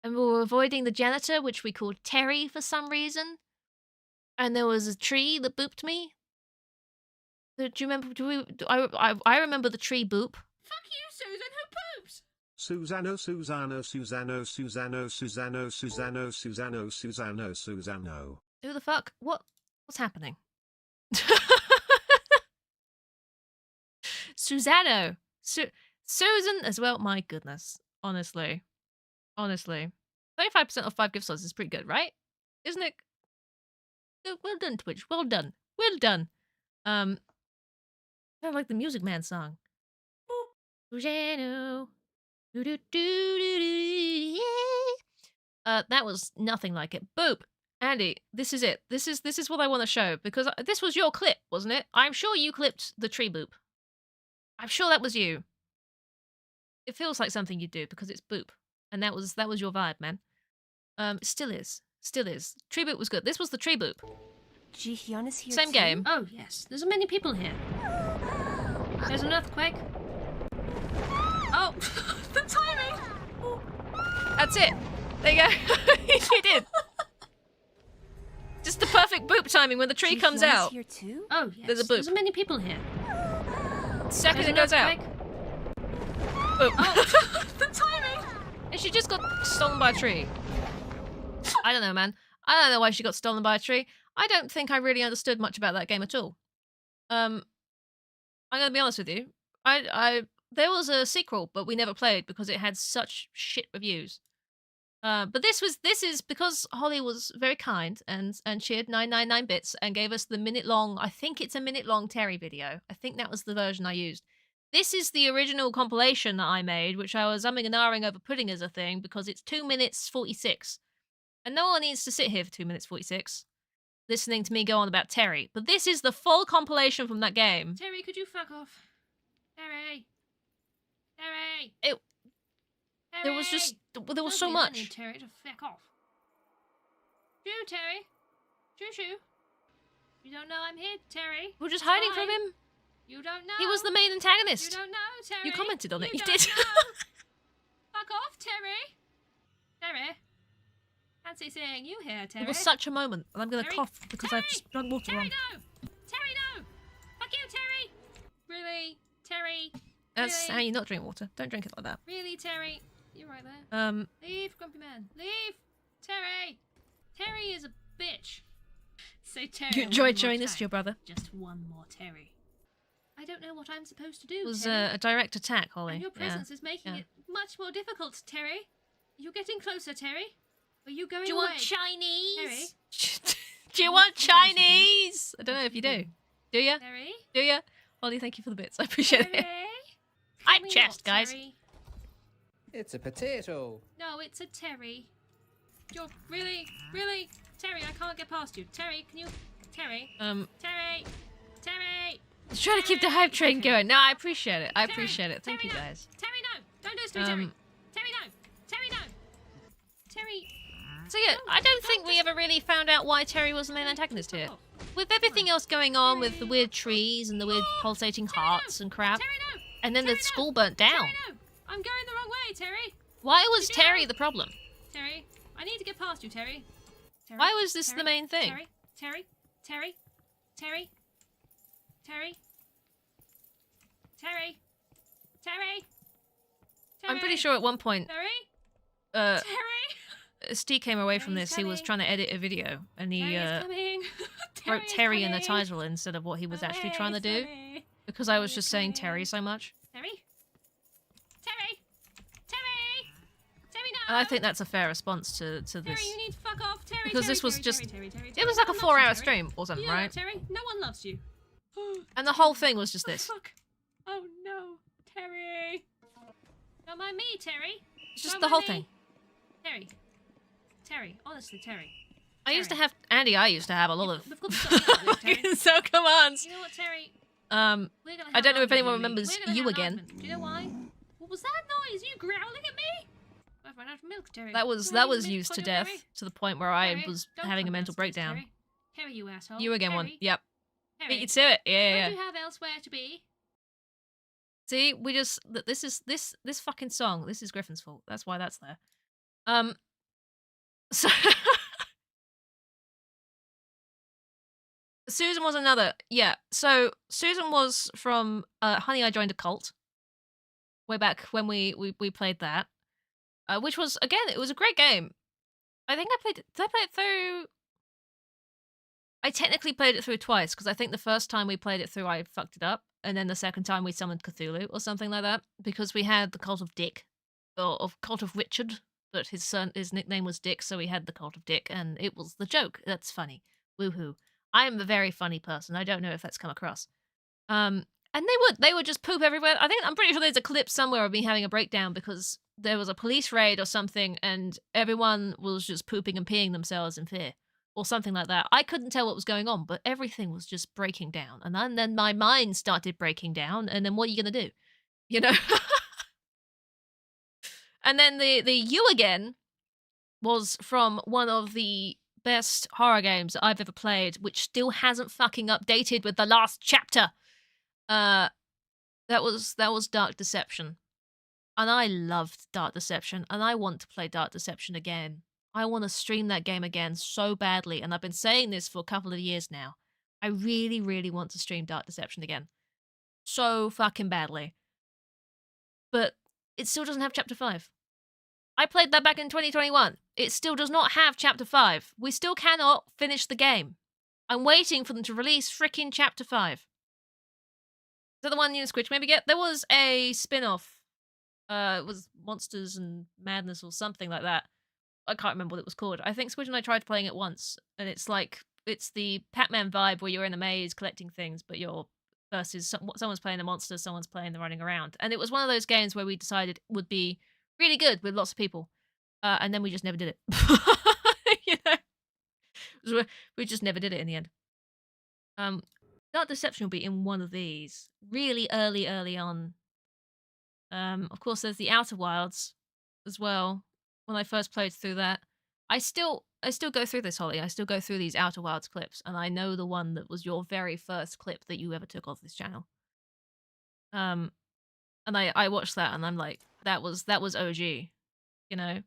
And we were avoiding the janitor, which we called Terry for some reason. And there was a tree that booped me. Do you remember? I remember the tree boop. Fuck you, Susan. Who poops? Susano. Who the fuck? What's happening? Susano. Susan as well. My goodness. Honestly. 35% off 5 gift slots is pretty good, right? Isn't it? Well done, Twitch. Well done. Kind of like the Music Man song. Boop. Do-do-do-do-do-do, yeah. That was nothing like it. Boop. Andy, this is it. This is what I want to show because this was your clip, wasn't it? I'm sure you clipped the tree boop. I'm sure that was you. It feels like something you do because it's boop, and that was your vibe, man. It still is. Tree boop was good. This was the tree boop. Ji-hyun is here Same too? game. Oh, yes. There's many people here. There's an earthquake. Oh, the timing! That's it. There you go. You did. Just the perfect boop timing when the tree comes Ji-hyun is out. here too? Oh, yes. There's a boop. There's many people here. Second There's it an goes out. earthquake. Boop. Oh, the timing! And she just got stolen by a tree. I don't know, man. I don't know why she got stolen by a tree. I don't think I really understood much about that game at all. I'm gonna be honest with you. There was a sequel, but we never played because it had such shit reviews. But this is because Holly was very kind and cheered 999 bits and gave us the minute-long, I think it's a minute-long Terry video. I think that was the version I used. This is the original compilation that I made, which I was umming and ahhing over putting as a thing because it's 2 minutes 46. And no one needs to sit here for 2 minutes 46 listening to me go on about Terry. But this is the full compilation from that game. Terry, could you fuck off? Terry! Terry! There was just, there was so I much. need Terry to fuck off. Shoo, Terry. Shoo, shoo. You don't know I'm here, Terry. We're just It's hiding fine. from him. You don't know. He was the main You antagonist. don't know, Terry. You commented on it. You don't did. know. Fuck off, Terry. Terry. Fancy seeing you here, Terry. It was such a moment, and I'm going to Terry? cough because I've just drunk water Terry, wrong. no. Terry, no. Fuck you, Terry. Really, Terry. That's how Really? you not drink water. Don't drink it like that. Really, Terry. You're right there. Leave, Grumpy Man. Leave. Terry. Terry is a bitch. Say Terry. You one enjoyed more showing this to time. your brother. Just one more Terry. I don't know what I'm supposed to do, It was Terry. a direct attack, Holly. And your presence is making yeah. it much more difficult, Terry. You're getting closer, Terry. Are you going Do you away? want Chinese? Terry? Do you want Chinese? I don't know if you do. Do you? Terry? Do you? Holly, thank you for the bits. I appreciate Terry? it. I Tell me chest, what, guys. Terry? It's a potato. No, it's a Terry. You're really, Terry, I can't get past you. Terry, can you... Terry? Terry! Terry! Let's try to keep the hype train going. No, I appreciate it. I appreciate it. Thank Terry, you, no. guys. Terry, no! Don't do this to me, Terry! Um, Terry, no! Terry, no! Terry... So yeah, I don't think we ever really found out why Terry was the main antagonist here. With everything else going on, with the weird trees and the weird pulsating hearts and crap, Terry, no! and then the Terry, no. school burnt down. Terry, no! I'm going the wrong way, Terry! Why was Did you Terry know? the problem? Terry, I need to get past you, Terry. Terry, Why was this Terry, the main thing? Terry, Terry, Terry, Terry, Terry, Terry, Terry. I'm pretty sure at one point, Terry, Steve Terry, came away from Terry's this. He was coming. trying to edit a video, and he Terry's coming. wrote Terry's Terry in the coming. title instead of what he was actually trying to do. Terry's coming. Because I was Terry's just saying coming. Terry so much. Terry, Terry, Terry, Terry, no. And I think that's a fair response to Terry, this. you need to fuck off, Terry. Because Terry, this was Terry, just- Terry, Terry, Terry, It was like a no one 4-hour loves you, Terry. stream or something, You know right? that, Terry, no one loves you. And the whole thing was just Oh, this. fuck. Oh no, Terry. Don't mind me, Terry. It's just Don't the whole mind thing. me. Terry. Terry, honestly, Terry. I used to Terry. have Andy. I used to have a lot We've of got to stop this, Terry. so commands. You know what, Terry? I We're gonna have don't know an if anyone argument, remembers We're gonna you have an again. argument. Do you know why? What was that noise? You growling at me? I've run out of milk, Terry. That was Do you want any used milk to on your death Terry? to the point where I Terry, was don't having a come mental downstairs, breakdown. Terry. Terry, you asshole. You again one. Terry, Yep. Terry, Beat you to it. Yeah, What yeah. do you have elsewhere to be? See, we just this fucking song. This is Griffin's fault. That's why that's there. So Susan was another. Yeah. So Susan was from Honey, I Joined a Cult. Way back when we played that, which was again it was a great game. I think I played. Did I play it through? I technically played it through twice because I think the first time we played it through I fucked it up, and then the second time we summoned Cthulhu or something like that because we had the Cult of Dick, or of Cult of Richard, but his nickname was Dick, so we had the Cult of Dick, and it was the joke. That's funny. Woohoo! I am a very funny person. I don't know if that's come across. And And they would just poop everywhere. I'm pretty sure there's a clip somewhere of me having a breakdown because there was a police raid or something and everyone was just pooping and peeing themselves in fear or something like that. I couldn't tell what was going on, but everything was just breaking down. And then my mind started breaking down, and then what are you going to do? You know? And then the You Again was from one of the best horror games that I've ever played, which still hasn't fucking updated with the last chapter. That was Dark Deception. And I loved Dark Deception, and I want to play Dark Deception again. I want to stream that game again so badly, and I've been saying this for a couple of years now. I really, really want to stream Dark Deception again. So fucking badly. But it still doesn't have Chapter 5. I played that back in 2021. It still does not have Chapter 5. We still cannot finish the game. I'm waiting for them to release freaking Chapter 5. Is that the one you and Squidge maybe get? There was a spin-off. It was Monsters and Madness or something like that. I can't remember what it was called. I think Squidge and I tried playing it once, and it's the Pac-Man vibe where you're in a maze collecting things, but you're versus someone's playing the monster, someone's playing the running around. And it was one of those games where we decided would be really good with lots of people, and then we just never did it. You know, we just never did it in the end. Dark Deception will be in one of these really early on. Of course, there's the Outer Wilds as well. When I first played through that, I still go through this, Holly. I still go through these Outer Wilds clips, and I know the one that was your very first clip that you ever took off this channel. And I watched that, and I'm like, that was OG, you know.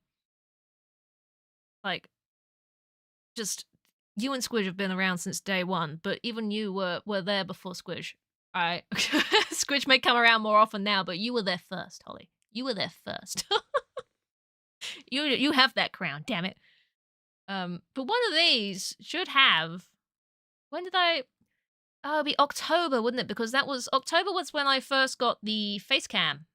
Like, just you and Squidge have been around since day one, but even you were there before Squidge. All right, Squidge may come around more often now, but you were there first, Holly. You were there first. You have that crown, damn it. But one of these should have. When did I? Oh, it'd be October, wouldn't it? Because October was when I first got the face cam.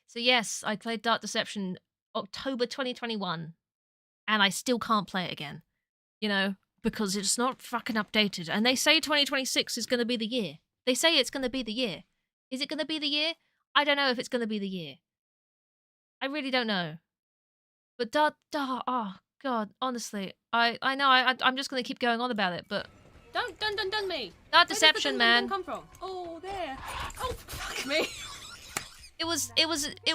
So yes, I played Dark Deception October 2021, and I still can't play it again. You know, because it's not fucking updated. And they say 2026 is going to be the year. They say it's going to be the year. Is it going to be the year? I don't know if it's going to be the year. I really don't know. But oh god, honestly, I know I'm just going to keep going on about it, but Don't dun me. Dark Deception, man. Where did the come from? Oh, there. Oh, fuck me. It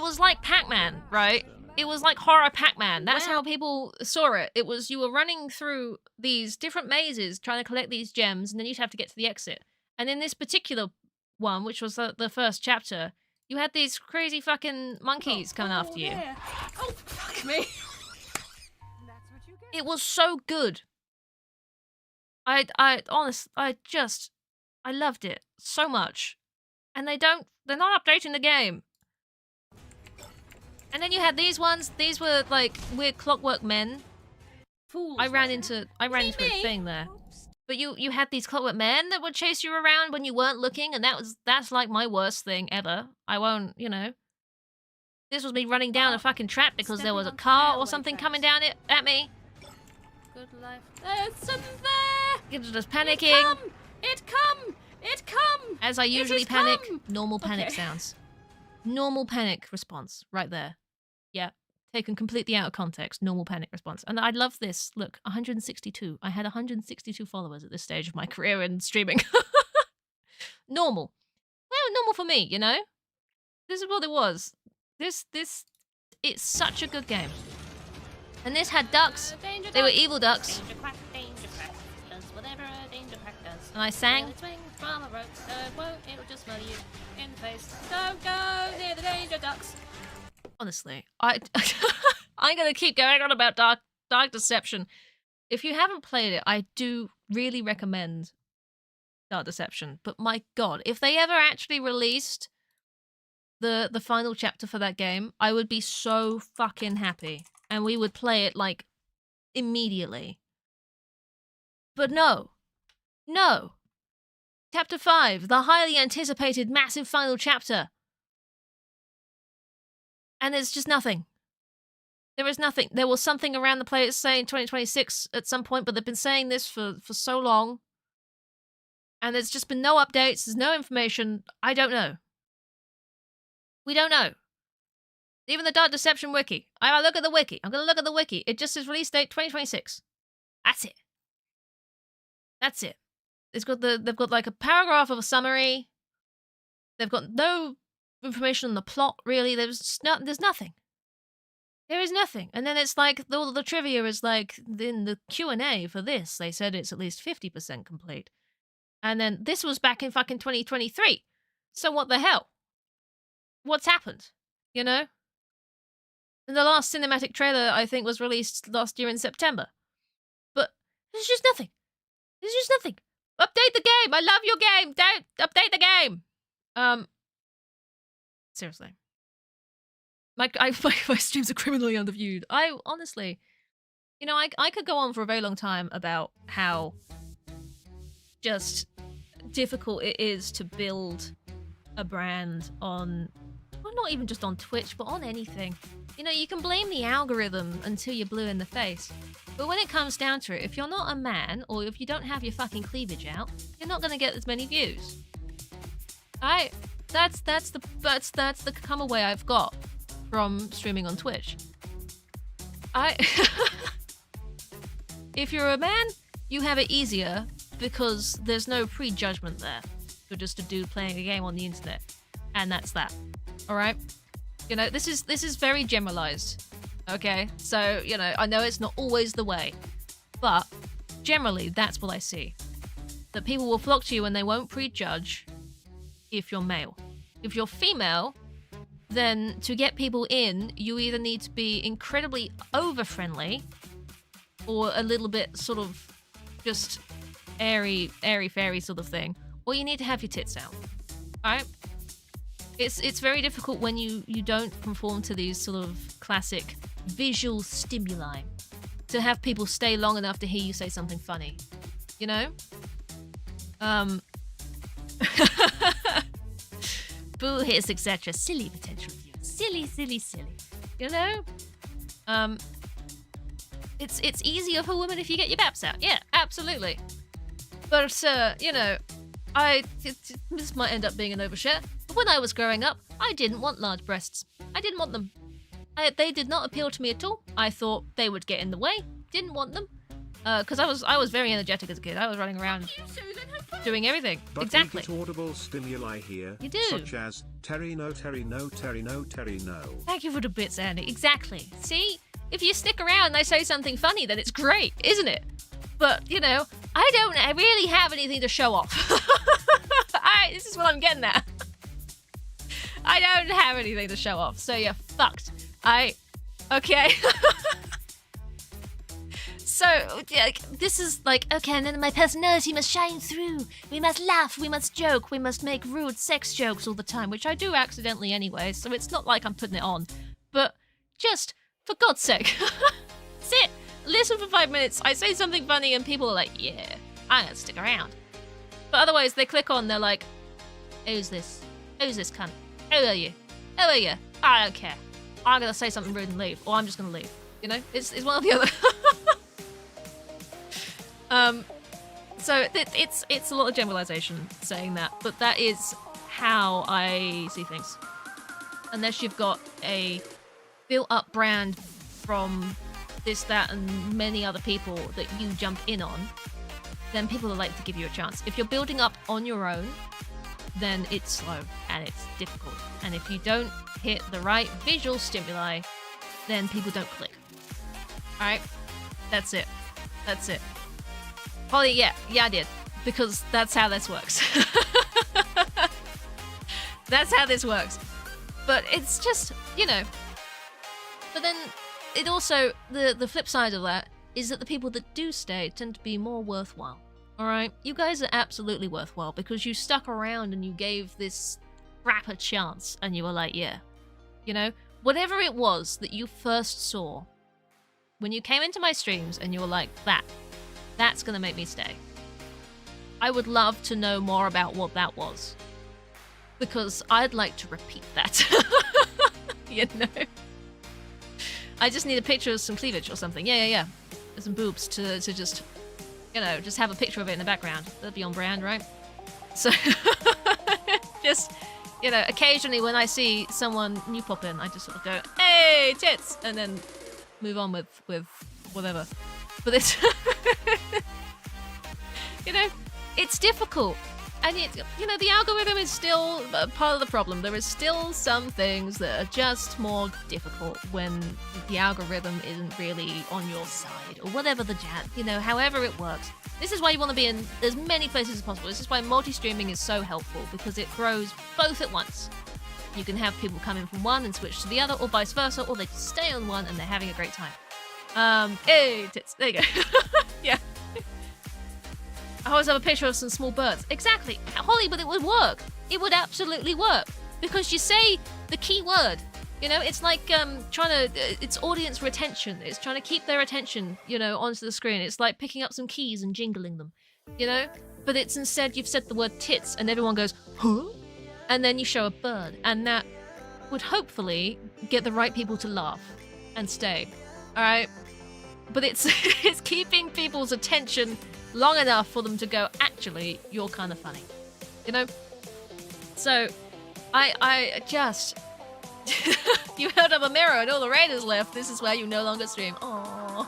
was like Pac-Man, right? It was like horror Pac-Man. That's how people saw it. It was you were running through these different mazes trying to collect these gems, and then you'd have to get to the exit. And in this particular one, which was the first chapter, you had these crazy fucking monkeys coming after you. There. Oh, fuck me. It was so good. I loved it so much. And they're not updating the game. And then you had these ones. These were like weird clockwork men. Fools. I ran into a thing there. But you had these clockwork men that would chase you around when you weren't looking, and that's like my worst thing ever. I won't, you know. This was me running down a fucking trap because there was a car or something coming down at me. Good life. There's something there. You're just panicking. It come. As I usually panic, come. normal panic Okay. sounds. Normal panic response, right there. Yeah, taken completely out of context, normal panic response. And I love this. Look, 162. I had 162 followers at this stage of my career in streaming. Normal. Well, normal for me, you know? This is what it was. It's such a good game. And this had ducks. Danger They were duck. evil ducks. Danger quack does whatever a danger quack does. And I sang. With its wings from a rope, so it won't, it'll just smell you in the face. Don't go near the danger ducks. Honestly, I'm gonna keep going on about Dark Deception. If you haven't played it, I do really recommend Dark Deception. But my god, if they ever actually released the final chapter for that game, I would be so fucking happy. And we would play it, like, immediately. But no. No. Chapter 5, the highly anticipated massive final chapter. And there's just nothing. There is nothing. There was something around the place saying 2026 at some point, but they've been saying this for so long. And there's just been no updates, there's no information. I don't know. We don't know. Even the Dark Deception wiki. I look at the wiki. I'm going to look at the wiki. It just says release date 2026. That's it. That's it. They've got like a paragraph of a summary. They've got no information on the plot, really. There's nothing. There is nothing. And then it's like, all the trivia is like, in the Q&A for this, they said it's at least 50% complete. And then this was back in fucking 2023. So what the hell? What's happened? You know? And the last cinematic trailer, I think, was released last year in September. But there's just nothing. There's just nothing. Update the game! I love your game! Don't update the game! Seriously. My streams are criminally underviewed. I honestly... You know, I could go on for a very long time about how just difficult it is to build a brand on... Well, not even just on Twitch, but on anything. You know, you can blame the algorithm until you're blue in the face. But when it comes down to it, if you're not a man, or if you don't have your fucking cleavage out, you're not gonna get as many views. That's the come away I've got from streaming on Twitch. If you're a man, you have it easier because there's no prejudgment there. You're just a dude playing a game on the internet. And that's that. Alright? You know, this is very generalized. Okay? So, you know, I know it's not always the way. But generally, that's what I see. That people will flock to you and they won't prejudge if you're male. If you're female, then to get people in, you either need to be incredibly over-friendly or a little bit sort of just airy-fairy sort of thing. Or you need to have your tits out. Alright? It's very difficult when you don't conform to these sort of classic visual stimuli to have people stay long enough to hear you say something funny. You know? Boo hits, etc. Silly potential views. Silly. You know? It's easier for women if you get your baps out. Yeah, absolutely. But, you know, this might end up being an overshare, but when I was growing up, I didn't want large breasts. I didn't want them. They did not appeal to me at all. I thought they would get in the way. Didn't want them. Because I was very energetic as a kid. I was running around doing everything. But exactly. we get audible stimuli here. You do. Such as, Terry no, Terry no, Terry no, Terry no. Thank you for the bits, Andy. Exactly. See? If you stick around and they say something funny, then it's great, isn't it? But, you know, I don't really have anything to show off. This is what I'm getting at. I don't have anything to show off, so you're fucked. Okay. So, this is like, okay, and then my personality must shine through. We must laugh, we must joke, we must make rude sex jokes all the time, which I do accidentally anyway, so it's not like I'm putting it on. But just, for God's sake, sit, listen for 5 minutes, I say something funny and people are like, yeah, I'm gonna stick around. But otherwise, they click on, they're like, who's this? Who's this cunt? Who are you? Who are you? I don't care. I'm gonna say something rude and leave, or I'm just gonna leave. You know? It's one or the other. So it's a lot of generalization saying that, but that is how I see things. Unless you've got a built-up brand from this, that, and many other people that you jump in on, then people are like to give you a chance. If you're building up on your own, then it's slow and it's difficult. And if you don't hit the right visual stimuli, then people don't click. Alright? That's it. That's it. Holly, yeah, I did. Because that's how this works. That's how this works. But it's just, you know. But then, it also, the flip side of that is that the people that do stay tend to be more worthwhile. Alright? You guys are absolutely worthwhile because you stuck around and you gave this crap a chance and you were like, yeah. You know? Whatever it was that you first saw, when you came into my streams and you were like, that's gonna make me stay. I would love to know more about what that was. Because I'd like to repeat that. You know? I just need a picture of some cleavage or something. Yeah. Some boobs to just, you know, just have a picture of it in the background. That'd be on brand, right? So just, you know, occasionally when I see someone new pop in, I just sort of go, hey, tits, and then move on with whatever. But it's, you know, it's difficult. And you know, the algorithm is still part of the problem. There is still some things that are just more difficult when the algorithm isn't really on your side, or whatever the jazz, you know, however it works. This is why you want to be in as many places as possible. This is why multi-streaming is so helpful, because it throws both at once. You can have people come in from one and switch to the other, or vice versa, or they just stay on one and they're having a great time. Hey, tits. There you go. Yeah. I always have a picture of some small birds. Exactly. Holly, but it would work. It would absolutely work. Because you say the key word. You know, it's like it's audience retention. It's trying to keep their attention, you know, onto the screen. It's like picking up some keys and jingling them, you know? But it's instead you've said the word tits and everyone goes, huh? And then you show a bird. And that would hopefully get the right people to laugh and stay. Alright? But it's it's keeping people's attention long enough for them to go, actually, you're kind of funny. You know? So, I just... you held up a mirror and all the rain is left. This is why you no longer stream. Aww.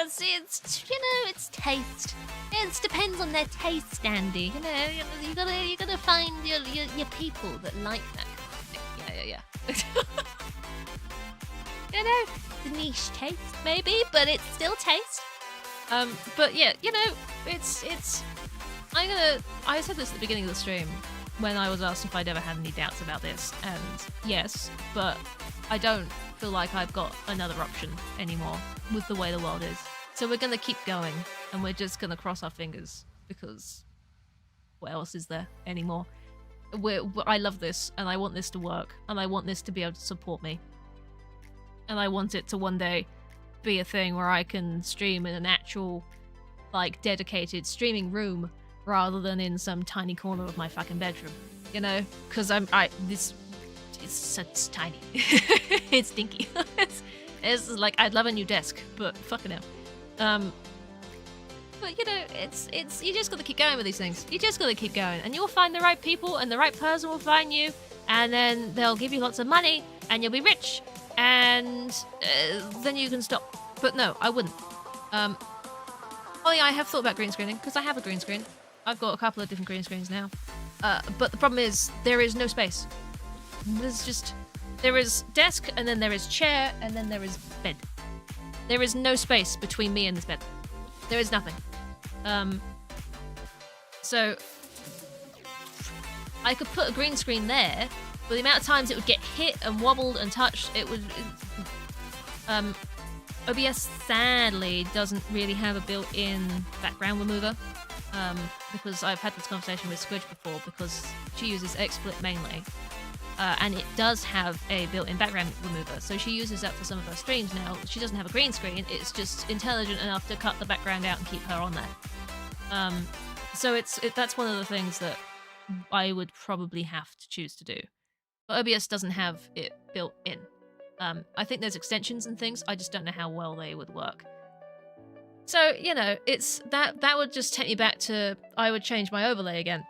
See, it's, you know, it's taste. It depends on their taste, Andy. You know, you gotta find your people that like that kind of thing. Yeah. You know, the niche taste, maybe, but it's still taste. But yeah, you know, it's I said this at the beginning of the stream when I was asked if I'd ever had any doubts about this, and yes, but I don't feel like I've got another option anymore with the way the world is. So we're gonna keep going, and we're just gonna cross our fingers, because what else is there anymore? I love this, and I want this to work, and I want this to be able to support me. And I want it to one day be a thing where I can stream in an actual, like, dedicated streaming room rather than in some tiny corner of my fucking bedroom, you know? Because it's tiny. It's stinky. it's like, I'd love a new desk, but fucking hell. But you know, it's you just gotta keep going with these things. You just gotta keep going, and you'll find the right people, and the right person will find you, and then they'll give you lots of money, and you'll be rich, and then you can stop. But no, I wouldn't. Oh yeah, I have thought about green screening, because I have a green screen. I've got a couple of different green screens now. But the problem is, there is no space. There is desk, and then there is chair, and then there is bed. There is no space between me and this bed. There is nothing. So I could put a green screen there, but the amount of times it would get hit and wobbled and touched, it would... OBS sadly doesn't really have a built-in background remover, because I've had this conversation with Squidge before, because she uses XSplit mainly, and it does have a built-in background remover, so she uses that for some of her streams now. She doesn't have a green screen, it's just intelligent enough to cut the background out and keep her on there. So that's one of the things that I would probably have to choose to do. But OBS doesn't have it built in. I think there's extensions and things, I just don't know how well they would work. So, you know, it's that would just take me back to, I would change my overlay again.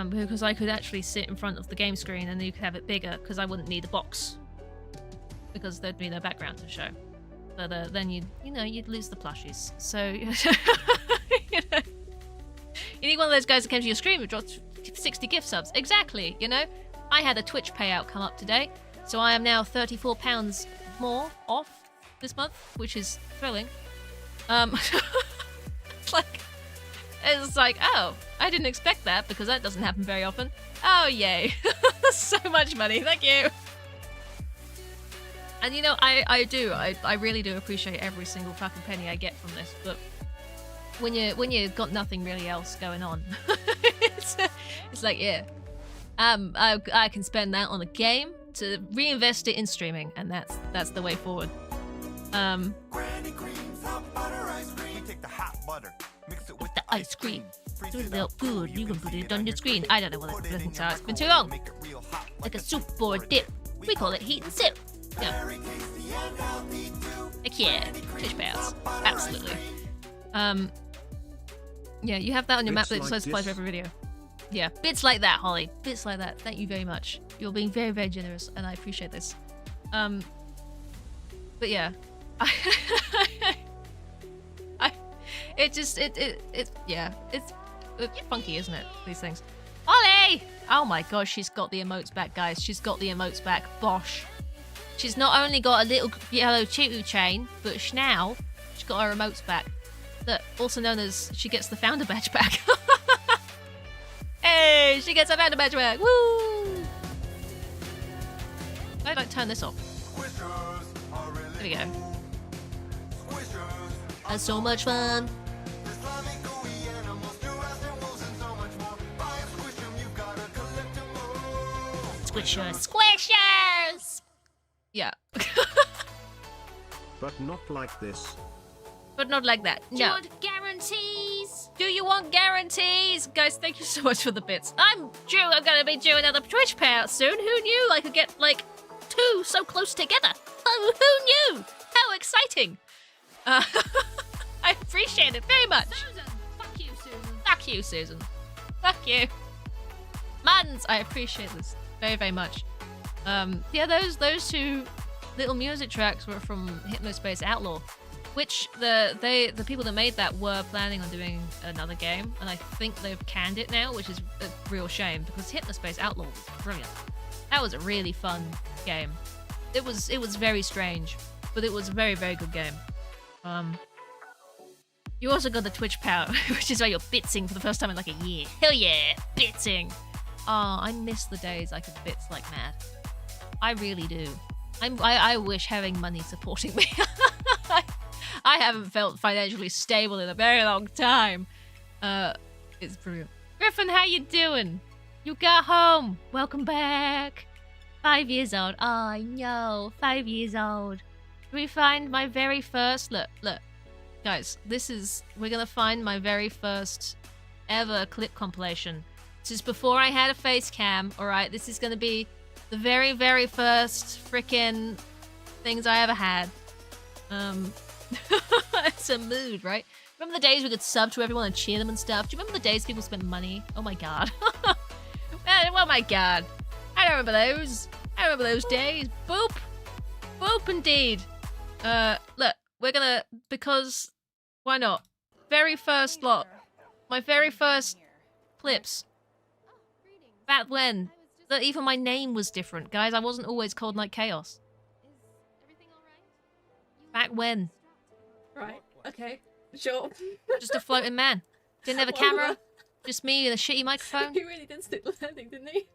Because I could actually sit in front of the game screen and you could have it bigger, because I wouldn't need a box. Because there'd be no background to show. But then you'd lose the plushies. So, you know, you need one of those guys that came to your stream who dropped 60 gift subs. Exactly, you know? I had a Twitch payout come up today. So I am now £34 more off this month, which is thrilling. It's like, oh, I didn't expect that, because that doesn't happen very often. Oh, yay. So much money, thank you. And you know, I really do appreciate every single fucking penny I get from this, but when you've got nothing really else going on, it's like, yeah, I can spend that on a game to reinvest it in streaming, and that's the way forward. Granny Cream's hot butter ice cream. We take the hot butter, mix it with the ice cream. Do it little good. You can put it on your screen. I don't know what it's It's been too long. Like a soup or a dip. We call it heat and sip. Yeah. Heck yeah. Twitch payouts. Absolutely. Yeah, you have that on your map Bits that like says apply to this. every video. Yeah, bits like that, Holly. Bits like that. Thank you very much. You're being very, very generous, and I appreciate this. But yeah, it's funky, isn't it? These things. Holly! Oh my gosh, she's got the emotes back, guys. She's got the emotes back. Bosh. She's not only got a little yellow choo-choo chain, but now she's got her emotes back. That also known as she gets the founder badge back. Hey, she gets her founder badge back. Woo! I'd like turn this off. There we go. That's so much fun. Squishers. Squishers! Yeah. But not like this. But not like that. Do you No. want guarantees? Do you want guarantees? Guys, thank you so much for the bits. I'm gonna be due another Twitch payout soon. Who knew I could get, like, 2 so close together? Oh, who knew? How exciting. I appreciate it very much. Susan! Fuck you, Susan. Fuck you, Susan. Fuck you. Mans, I appreciate this very, very much. Yeah, those 2 little music tracks were from Hypnospace Outlaw, which the people that made that were planning on doing another game, and I think they've canned it now, which is a real shame because Hypnospace Outlaw was brilliant. That was a really fun game. It was very strange, but it was a very, very good game. You also got the Twitch power, which is why you're bitsing for the first time in like a year. Hell yeah, bitsing! Oh, I miss the days I could bits like mad. I really do. I wish having money supporting me. I haven't felt financially stable in a very long time. It's brilliant. Griffin, how you doing? You got home. Welcome back. 5 years old. Oh, I know. 5 years old. We find my very first... Look. Guys, we're gonna find my very first ever clip compilation. This is before I had a face cam, alright? This is gonna be the very, very first frickin' things I ever had. It's a mood, right? Remember the days we could sub to everyone and cheer them and stuff? Do you remember the days people spent money? Oh my god. Oh my god. I don't remember those. I remember those days. Boop. Boop indeed. Look, we're gonna, because, why not? Very first lot. My very first clips. Back when, that even my name was different. Guys, I wasn't always Cold Night Chaos. Back when. Right, okay, sure. Just a floating man. Didn't have a camera. Just me and a shitty microphone. He really did stick the landing, didn't he?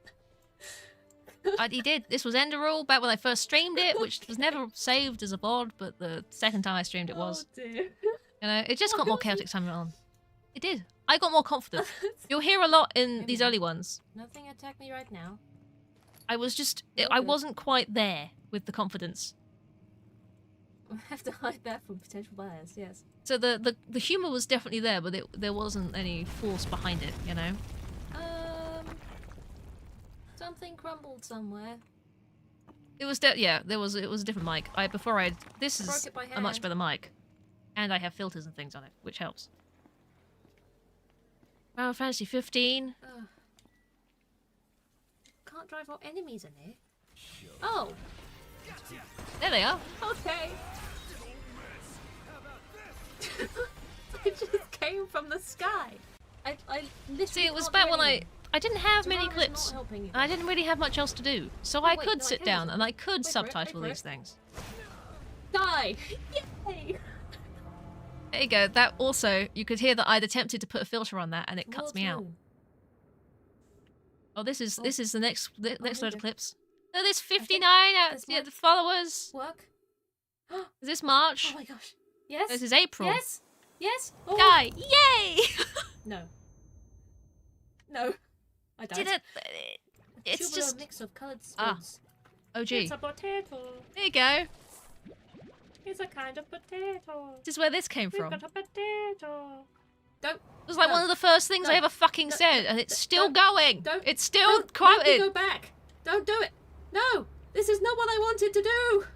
He did. This was Enderall back when I first streamed it, which was never saved as a VOD, but the second time I streamed it was. Oh dear. You know, it just got more chaotic time on. It did. I got more confident. You'll hear a lot in these early ones. Nothing attack me right now. I wasn't quite there with the confidence. I have to hide that from potential buyers, yes. So the humor was definitely there, but there wasn't any force behind it, you know? Something crumbled somewhere. It was it was a different mic. This is it by a much hand. better mic. And I have filters and things on it, which helps. Final Fantasy 15. Can't drive our enemies in here. Oh, There they are. okay. It just came from the sky. I literally See, it was can't back do when anything. I didn't have many Tamara's clips. not helping you. I didn't really have much else to do. So Oh, I wait, could no, I sit can down listen. and I could Wait for it, subtitle wait for these it. things. Die! Yay! There you go. That also, you could hear that I'd attempted to put a filter on that and it cuts me out. Oh, this is the next here load we of go. clips. So there's 59 There's yeah, one. the followers. Work. Is this March? Oh my gosh. Yes. This is April. Yes. Yes. Oh. Guy, yay! No. No. I died. Did it? A It's tubular just mix of coloured Ah. squids. OG. It's a potato. There you go. It's a kind of potato. This is where this came We've from. got a potato. Don't. It was like No. one of the first things I No. ever fucking No. said, and it's still Don't. going. Don't. It's still Don't make me quoted. go back. Don't do it. No. This is not what I wanted to do.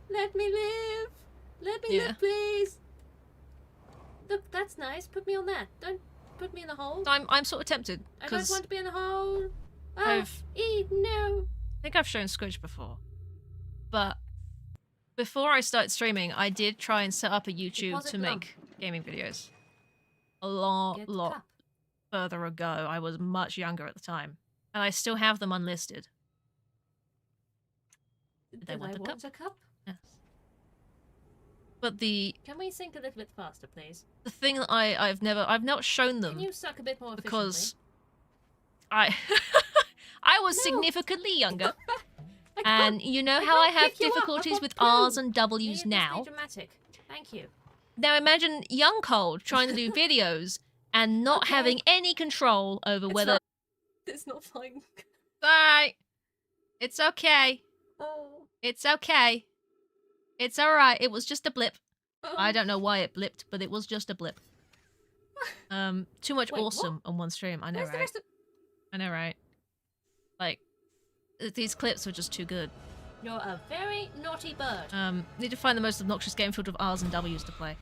Let me live. Let me Yeah. live, please. Look, that's nice. Put me on that. put me in the hole. So I'm sort of tempted I don't because want to be in the hole. Oh, I've- no. I think I've shown Squidge before, but before I started streaming, I did try and set up a YouTube Deposit to lump. make gaming videos. A lot Get the cup. further ago. I was much younger at the time, and I still have them unlisted. Did they I want a want a cup? Yes. But the Can we sync a little bit faster, please? thing that I've not shown them Can you suck a bit more efficiently? because I I was No. significantly younger. I And can't- you know I how I can't have pick you up, difficulties I've with got R's poo. and Can you W's just be now? dramatic? Thank you. Now imagine young Cole trying to do videos and not Okay. having any control over It's whether. not- It's not flying. Alright. It's okay. Oh. It's okay. It's alright. It was just a blip. Oh. I don't know why it blipped, but it was just a blip. Too much Wait, what? awesome on one stream. I know, Where's the right? rest of... I know, right? Like, these clips were just too good. You're a very naughty bird. Need to find the most obnoxious game filled with R's and W's to play.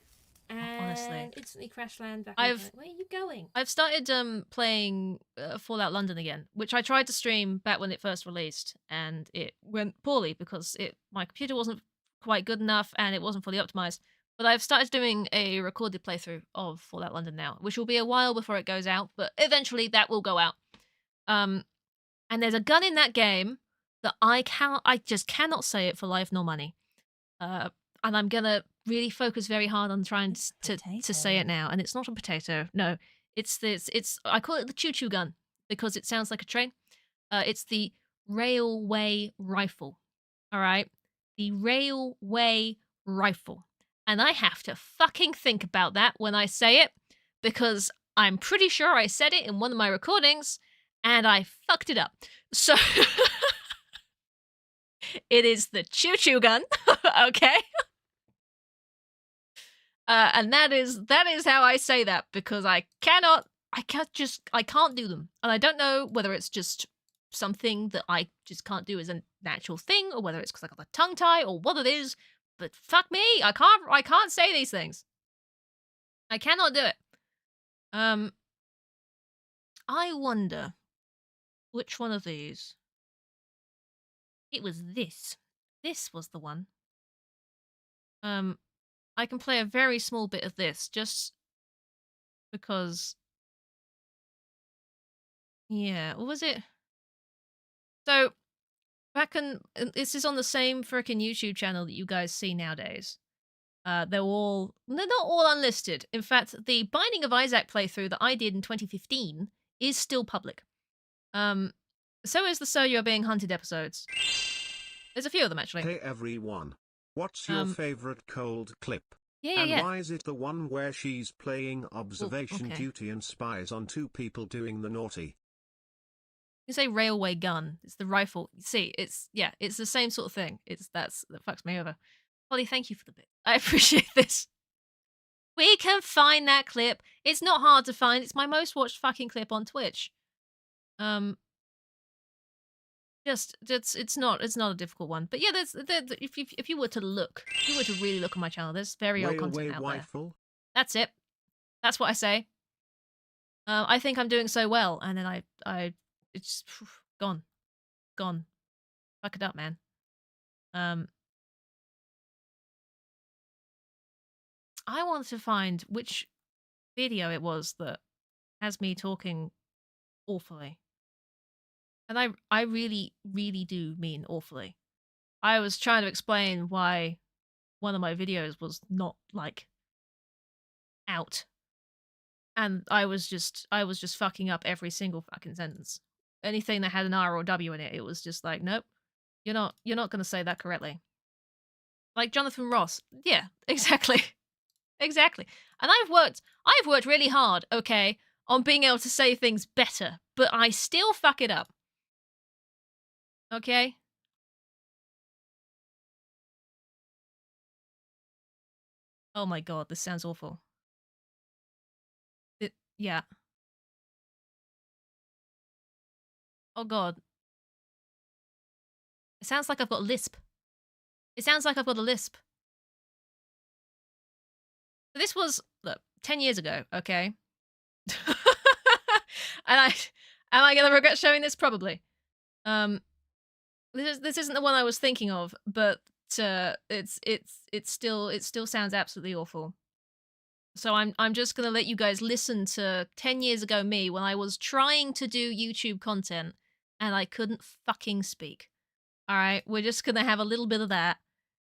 honestly. And instantly crash land back. I've- Where are you going? I've started playing Fallout London again, which I tried to stream back when it first released, and it went poorly because my computer wasn't quite good enough and it wasn't fully optimized. But I've started doing a recorded playthrough of Fallout London now, which will be a while before it goes out, but eventually that will go out. And there's a gun in that game that I just cannot say it for life nor money. And I'm gonna really focus very hard on trying to say it now. And it's not a potato. No, it's I call it the choo-choo gun because it sounds like a train. It's the railway rifle. All right, the railway rifle. And I have to fucking think about that when I say it because I'm pretty sure I said it in one of my recordings and I fucked it up. So it is the choo-choo gun, okay? And that is how I say that because I can't do them. And I don't know whether it's just something that I just can't do as a natural thing or whether it's because I got a tongue tie or what it is. But fuck me, I can't say these things. I cannot do it. I wonder which one of these. It was this. This was the one. I can play a very small bit of this just because. Yeah, what was it? So, this is on the same frickin' YouTube channel that you guys see nowadays. They're not all unlisted. In fact, the Binding of Isaac playthrough that I did in 2015 is still public. So is the So You're Being Hunted episodes. There's a few of them, actually. Hey everyone. What's your favorite cold clip? Yeah. And why is it the one where she's playing observation okay. duty and spies on two people doing the naughty? You say railway gun. It's the rifle. See, it's the same sort of thing. That fucks me over. Holly, thank you for the bit. I appreciate this. We can find that clip. It's not hard to find. It's my most watched fucking clip on Twitch. It's not a difficult one. But yeah, if you were to really look at my channel, there's very old content out there. That's it. That's what I say. I think I'm doing so well, and then it's gone. Fuck it up, man. I wanted to find which video it was that has me talking awfully. And I really, really do mean awfully. I was trying to explain why one of my videos was not, like, out. And I was just fucking up every single fucking sentence. Anything that had an R or W in it, it was just like, nope, you're not gonna say that correctly. Like Jonathan Ross. Yeah, exactly. Exactly. And I've worked really hard, okay, on being able to say things better, but I still fuck it up. Okay? Oh my god, this sounds awful. Yeah. Oh god. It sounds like I've got a lisp. It sounds like I've got a lisp. This was, look, 10 years ago, okay? am I gonna regret showing this? Probably. This isn't the one I was thinking of, but it still sounds absolutely awful. So I'm just gonna let you guys listen to 10 years ago me when I was trying to do YouTube content and I couldn't fucking speak. All right, we're just gonna have a little bit of that,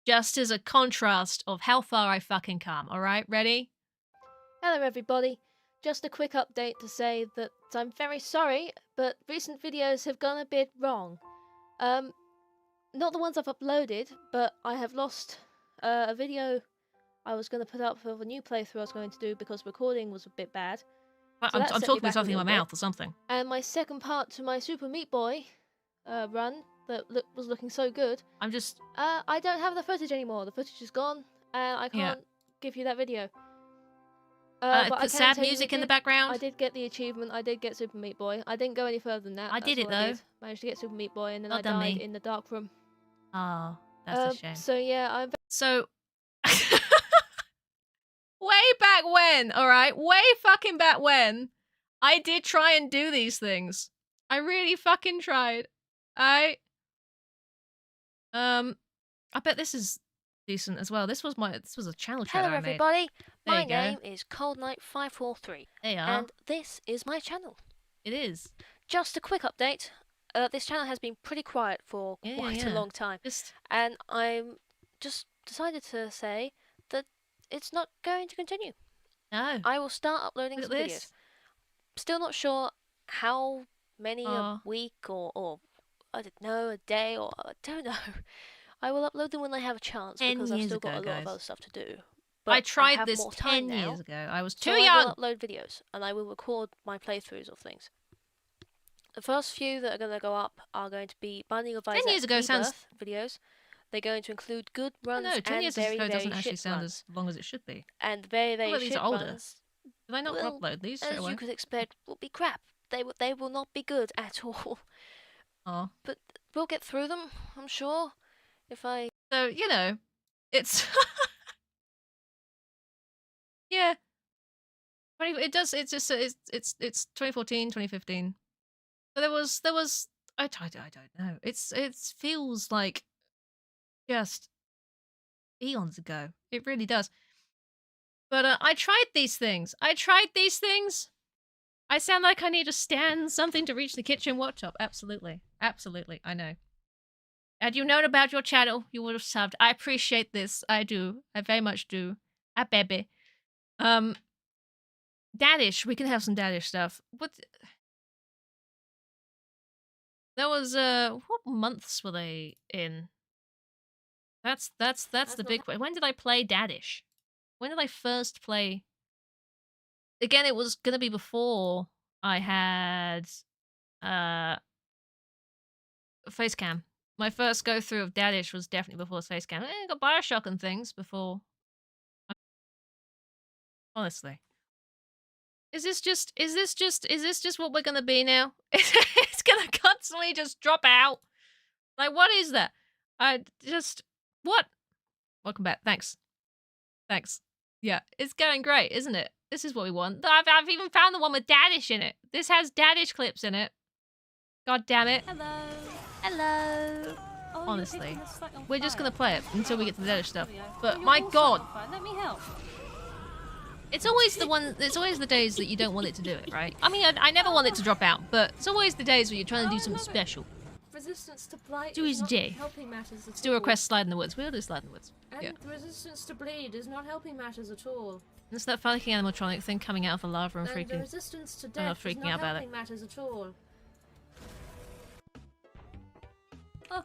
just as a contrast of how far I fucking come. All right, ready? Hello everybody. Just a quick update to say that I'm very sorry, but recent videos have gone a bit wrong. Not the ones I've uploaded, but I have lost a video I was going to put up for the new playthrough I was going to do because recording was a bit bad. So I'm that set me talking back with a something in my little bit. mouth or something. And my second part to my Super Meat Boy run that was looking so good. I'm just... I don't have the footage anymore. The footage is gone, and I Yeah. can't give you that video. But I put can sad tell you music we in the did- background. I did get the achievement. I did get Super Meat Boy. I didn't go any further than that. I did that's it, all though. Managed to get Super Meat Boy, and then Well I done, died me. in the dark room. Oh, that's a shame. So yeah, I'm So, way back when, all right, way fucking back when, I did try and do these things. I really fucking tried. I bet this is decent as well. This was a channel trailer Hello I made. everybody, There my you go. name is Cold Knight 543, There you are. and this is my channel. It is. Just a quick update. This channel has been pretty quiet for Yeah, quite yeah. a long time, Just and I'm just decided to say that it's not going to continue. no. I will start uploading Look at some videos. this. Still not sure how many a Aw. week or I don't know, a day, or I don't know. I will upload them when I have a chance 10 because I've years still got ago, a lot of guys. other stuff to do. I But tried have this more time 10 now, years ago. I was so too I young. will upload videos and I will record my playthroughs of things. The first few that are going to go up are going to be Binding of 10 Isaac years ago sounds- Rebirth videos. They're going to include good runs No, 10 and years very, ago very doesn't actually shit sound runs. as long as it should be. And very, very Well, these shit are older. runs, Did I not well, upload these straight as away? you could expect, will be crap. They will not be good at all. Oh. But we'll get through them, I'm sure. If I So, you know, it's yeah. It does. It's just it's 2014, 2015. So there was I don't know. It feels like just eons ago. It really does. But I tried these things. I sound like I need to stand something to reach the kitchen worktop. Absolutely. Absolutely. I know. Had you known about your channel, you would have subbed. I appreciate this. I do. I very much do. A baby. Dadish. We can have some Dadish stuff. What? There was what months were they in? That's the big question. When did I play Dadish? When did I first play? Again, it was gonna be before I had Facecam. My first go through of Dadish was definitely before Facecam. I got Bioshock and things before. Honestly. Is this just what we're gonna be now? It's gonna constantly just drop out. Like, what is that? What? Welcome back. Thanks. Yeah, it's going great, isn't it? This is what we want. I've even found the one with Dadish in it. This has Dadish clips in it. God damn it. Hello. Oh, Honestly. We're just gonna play it until we get to the Dadish stuff. But my god. Let me help. It's always the days that you don't want it to do it, right? I mean, I never want it to drop out, but it's always the days where you're trying to do something special. Resistance to blight Do is his not J. helping matters at Still all. request Slide in the Woods. We'll do Slide in the Woods. And Yeah. resistance to bleed is not helping matters at all. It's that fucking animatronic thing coming out of the lava and And the freaking... resistance to I'm death not is freaking not out about it. helping matters at all. Oh.